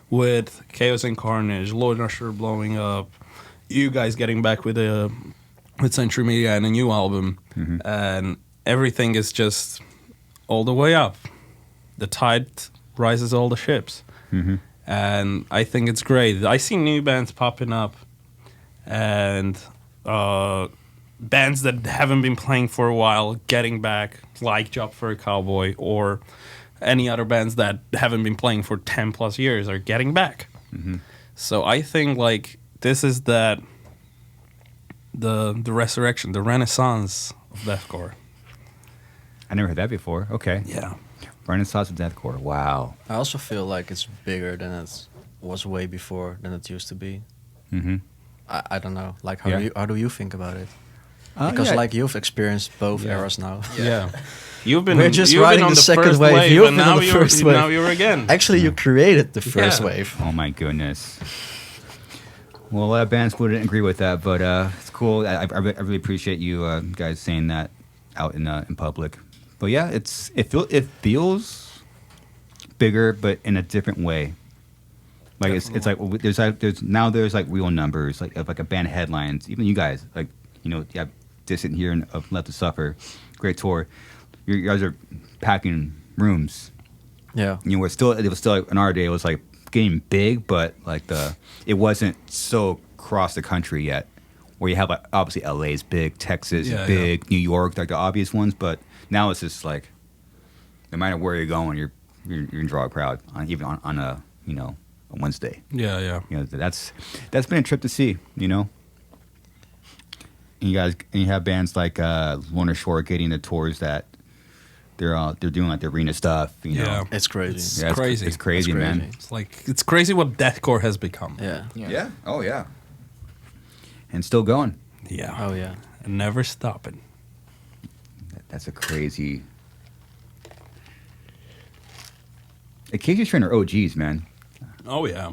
with Chaos and Carnage, Lord Usher blowing up, you guys getting back with Century Media and a new album, and everything is just all the way up. The tide rises all the ships, and I think it's great. I see new bands popping up, and bands that haven't been playing for a while getting back, like Job for a Cowboy, or any other bands that haven't been playing for 10 plus years are getting back. So I think like this is the resurrection, the renaissance of deathcore. I never heard that before. Okay. Yeah. Renaissance of deathcore. Wow. I also feel like it's bigger than it was way before than it used to be. I don't know. Like how do you think about it? Because like you've experienced both eras now. Yeah. We're just riding on the second first wave. You've and been now on the first wave. Now you're again. Actually, you created the first Yeah. wave. Oh my goodness. Well, a lot of bands wouldn't agree with that, but it's cool. I really appreciate you guys saying that out in public. But yeah, it feels bigger, but in a different way. Like it's like there's like real numbers, like a band headlines. Even you guys, like you have Distant here and Left to Suffer, great tour. You guys are packing rooms. Yeah. It was still like, in our day, it was like getting big, but like it wasn't so across the country yet. Where you have like obviously LA's big, Texas is big, New York, like the obvious ones, but now it's just like no matter where you're going, you're you're gonna draw a crowd even on a a Wednesday. Yeah. That's been a trip to see. And you have bands like Lorna Shore getting the tours that they're doing like the arena stuff. Yeah. It's crazy. It's Yeah, crazy. It's crazy, It's man. crazy. It's crazy what deathcore has become. Yeah. Yeah. Oh yeah. And still going. Yeah. Oh yeah. And never stopping. That's a crazy. Acacia Strain are OGs, man. Oh yeah.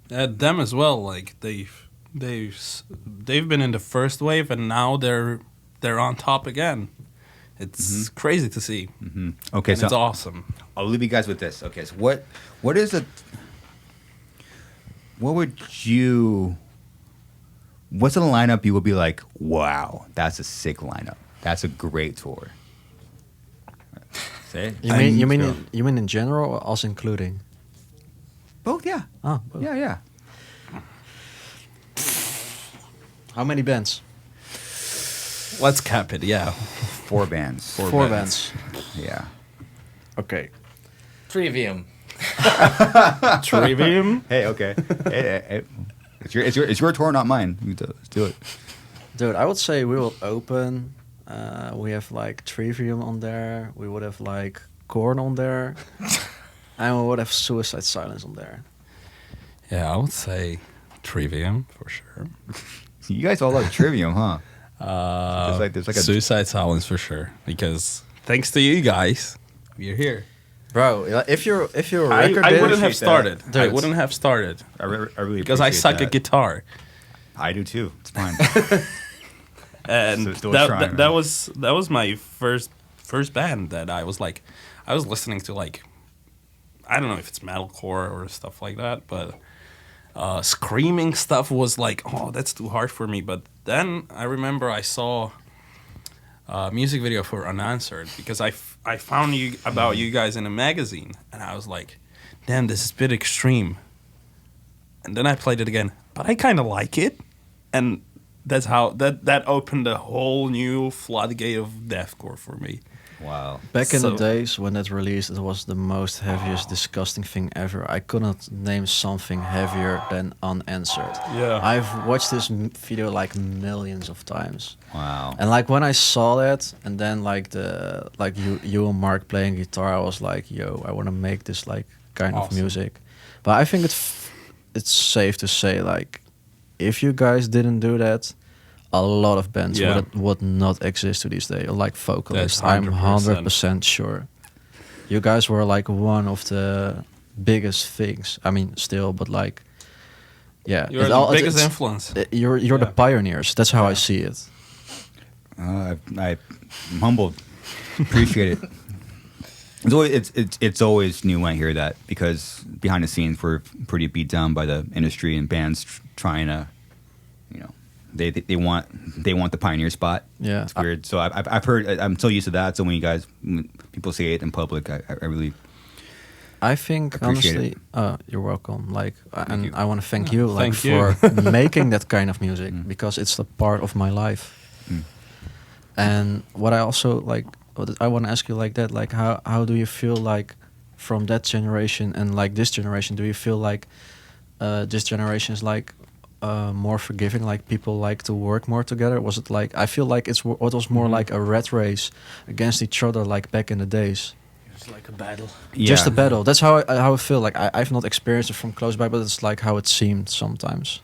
Them as well. Like they've been in the first wave, and now they're on top again. It's crazy to see. Mm-hmm. Okay, and so it's awesome. I'll leave you guys with this. Okay, so what would you? What's a lineup you would be like? Wow, that's a sick lineup. That's a great tour. Say it. You mean in general or us including? Both? Yeah. Oh. Yeah. How many bands? Let's cap it. Yeah. 4 bands. Four bands. Yeah. Okay. Trivium. Trivium. Hey, okay. Hey. It's your tour, not mine. Let's do it. Dude, I would say we will open. We have like Trivium on there. We would have like Korn on there. And we would have Suicide Silence on there. Yeah, I would say Trivium for sure. You guys all love Trivium, huh? There's like a Suicide Silence for sure. Because thanks to you guys, we're here. Bro, if you're a I record wouldn't band, have started. Dude. I wouldn't have started I really because I appreciate suck that. at guitar. I do too. It's fine. And Still that, trying, that, man. that was my first band that I was listening to, like, I don't know if it's metalcore or stuff like that, but screaming stuff was like, oh, that's too hard for me. But then I remember I saw a music video for Unanswered because I found about you guys in a magazine, and I was like, damn, this is a bit extreme. And then I played it again, but I kind of like it, and that's how that opened a whole new floodgate of deathcore for me. Wow. back in the So- days when that released, it was the most heaviest, disgusting thing ever. I couldn't name something heavier than Unanswered. Yeah. I've watched this video like millions of times. Wow. And like when I saw that, and then like you and Mark playing guitar, I was like, yo, I want to make this like kind of Awesome. music. But I think it's safe to say, like, if you guys didn't do that, a lot of bands Yeah. would not exist to this day. Like Vocalists, That's I'm 100%. 100% sure. You guys were like one of the biggest things. I mean, still, but like, yeah, You're the biggest influence. You're Yeah. the pioneers. That's how I see it. I'm humbled. Appreciate it. It's always new when I hear that, because behind the scenes we're pretty beat down by the industry and bands trying to, they want the pioneer spot. Yeah. It's weird. So I've heard, I'm so used to that. So when people say it in public, I really I think Appreciate honestly, you're welcome. Like, and you. I want to thank you, like, Thank you. for making that kind of music, because it's a part of my life. Mm. And what I also like, what I want to ask you like that, like, how do you feel like from that generation and like this generation? Do you feel like this generation is like more forgiving? Like people like to work more together? Was it like, I feel like it was more like a rat race against each other, like back in the days. It's like a battle. Just a battle. That's how I feel. Like I've not experienced it from close by, but it's like how it seemed sometimes.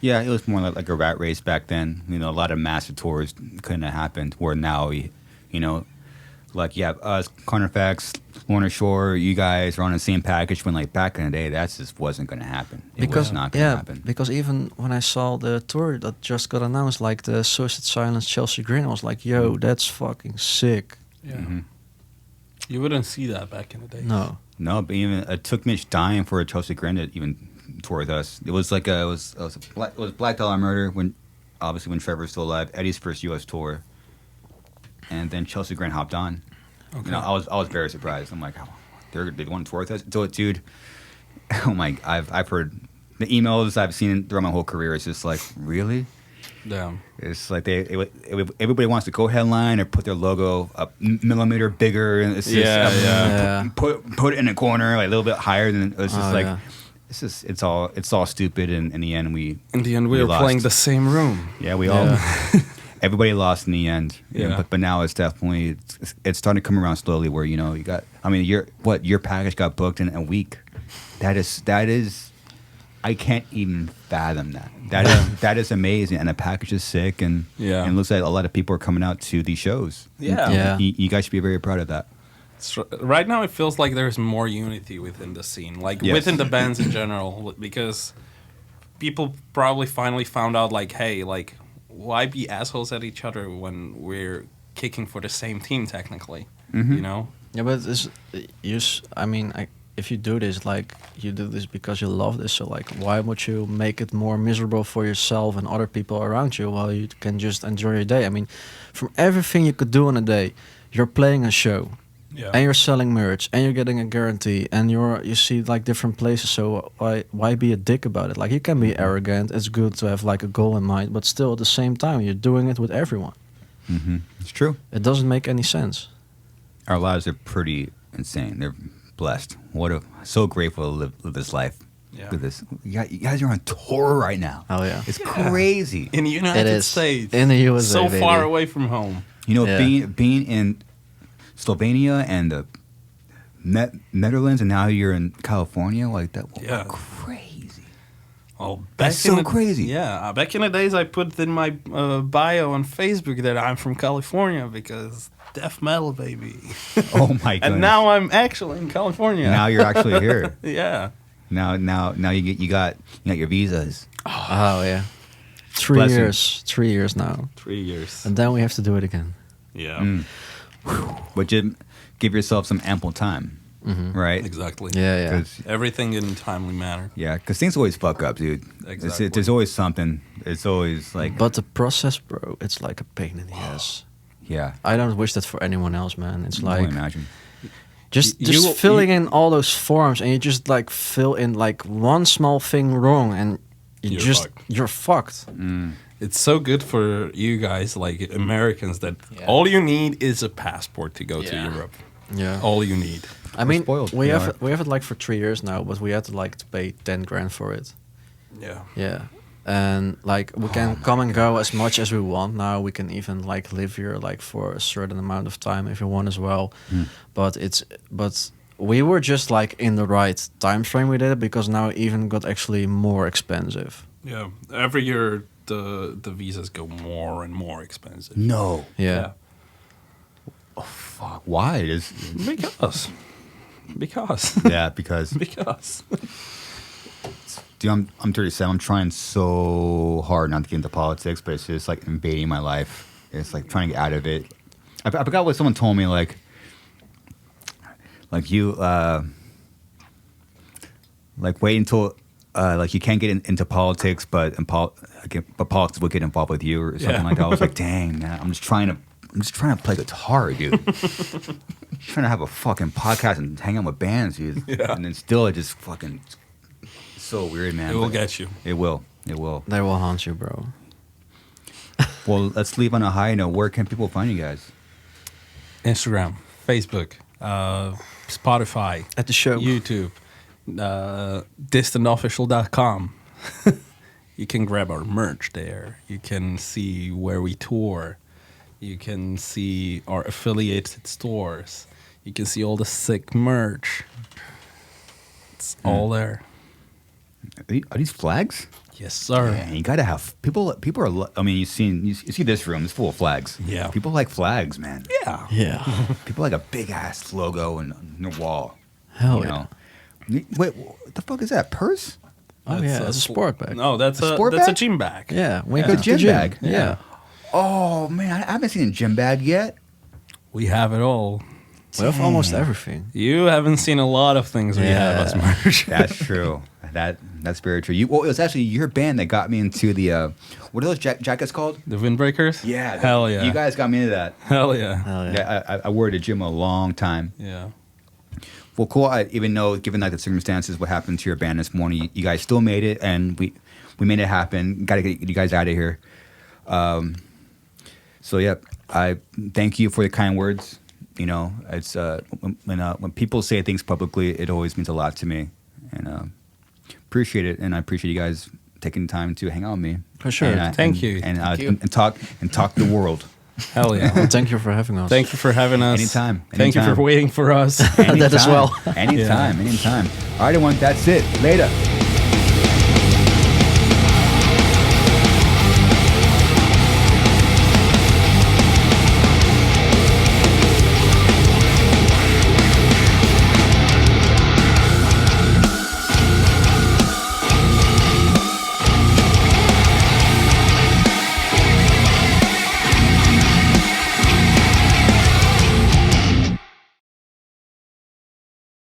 Yeah, it was more like a rat race back then. A lot of massive tours couldn't have happened. Where now, like, yeah, us, Carnage, Lorna Shore, you guys are on the same package. When like back in the day, that just wasn't going to happen. It was not going to happen. Because even when I saw the tour that just got announced, like the Suicide Silence, Chelsea Green, I was like, yo, that's fucking sick. Yeah. Mm-hmm. You wouldn't see that back in the day. No. No, but even it took Mitch dying for a Chelsea Grnja to even tour with us. It was like it was Black Dollar Murder when Trevor was still alive. Eddie's first U.S. tour, and then Chelsea Grnja hopped on. Okay. I was very surprised. I'm like, oh, they want to tour with us, dude. Oh my! I've heard the emails I've seen throughout my whole career. It's just like, really? Damn. It's like everybody wants to go headline or put their logo a millimeter bigger, and it's just put it in a corner like a little bit higher than it's just it's all stupid, and in the end we were lost. playing the same room. Yeah, we all everybody lost in the end. Yeah. But now it's definitely it's starting to come around slowly where you got your package got booked in a week. That is I can't even fathom that. That is amazing, and the package is sick, and it looks like a lot of people are coming out to these shows. Yeah. You guys should be very proud of that. Right now, it feels like there's more unity within the scene, within the bands in general, because people probably finally found out, like, hey, like, why be assholes at each other when we're kicking for the same team, technically, you know? Yeah, but if you do this, like, you do this because you love this, so, like, why would you make it more miserable for yourself and other people around you while you can just enjoy your day? I mean, from everything you could do in a day, you're playing a show. Yeah. And you're selling merch, and you're getting a guarantee, and you see like different places. So why be a dick about it? Like, you can be arrogant. It's good to have like a goal in mind, but still at the same time you're doing it with everyone. Mm-hmm. It's true. It doesn't make any sense. Our lives are pretty insane. They're blessed. So grateful to live this life. Yeah. Look at this. You guys are on tour right now. Oh yeah, it's crazy. In the United States, in the USA, so baby. far away from home. You know, being in Slovenia and the Netherlands, and now you're in California, like that. Crazy. Oh, that's so crazy. Yeah, back in the days, I put in my bio on Facebook that I'm from California because death metal, baby. Oh my goodness! And now I'm actually in California. Now you're actually here. Yeah. Now you got your visas. Oh yeah. 3 years. 3 years now. 3 years. And then we have to do it again. Yeah. But you give yourself some ample time, right? Exactly. Yeah. Everything in timely manner. Yeah, because things always fuck up, dude. Exactly. There's always something. It's always like... But the process, bro, it's like a pain in the ass. Yeah. I don't wish that for anyone else, man. It's like... I can imagine. Just filling in all those forms, and you just like fill in like one small thing wrong, and you're fucked. Mm. It's so good for you guys, like Americans, that all you need is a passport to go to Europe. Yeah, all you need. I mean, we have it like for 3 years now, but we had to like to pay 10 grand for it. Yeah, and like we can come and go as much as we want now. We can even like live here like for a certain amount of time if you want as well. But we were just like in the right time frame we did it, because now it even got actually more expensive. Yeah, every year the visas go more and more expensive. No. Yeah. Oh fuck! Why? Because. Yeah, because. Because. Dude, I'm 37. I'm trying so hard not to get into politics, but it's just like invading my life. It's like trying to get out of it. I forgot what someone told me. Like you, like wait until like you can't get into politics, but politics will get involved with you or something like that. I was like, dang, man, I'm just trying to play guitar, dude. Trying to have a fucking podcast and hang out with bands, dude. Yeah. And then still it just fucking. So weird, man. It will get you. It will. They will haunt you, bro. Well, let's leave on a high note. Where can people find you guys? Instagram, Facebook, Spotify, at the show, YouTube, distantofficial.com. You can grab our merch there. You can see where we tour. You can see our affiliated stores. You can see all the sick merch. It's all there. Are these flags? Yes, sir. Yeah, you gotta have people are. I mean, you see this room. It's full of flags. Yeah, people like flags, man. Yeah. People like a big ass logo on their wall. Hell yeah. Wait, what the fuck is that? Purse? Oh yeah, it's a sport bag. No, that's a gym bag. Yeah, a gym bag. Yeah. Oh man, I haven't seen a gym bag yet. We have it all. We have almost everything. You haven't seen a lot of things we have as merch. That's true. That's very true. It was actually your band that got me into the what are those jackets called? The Windbreakers? Yeah. Hell yeah. You guys got me into that. Hell yeah. Yeah, I wore it at gym a long time. Yeah. Well, cool. Even though, given like the circumstances, what happened to your band this morning, you guys still made it, and we made it happen. Got to get you guys out of here. So yeah, I thank you for the kind words. You know, it's when people say things publicly, it always means a lot to me, and appreciate it. And I appreciate you guys taking time to hang out with me. For sure. Thank you. And talk the world. Hell yeah. Well, thank you for having us. Thank you for having us. Anytime. Thank you for waiting for us. Anytime. That as well. Anytime. All right, everyone. That's it. Later.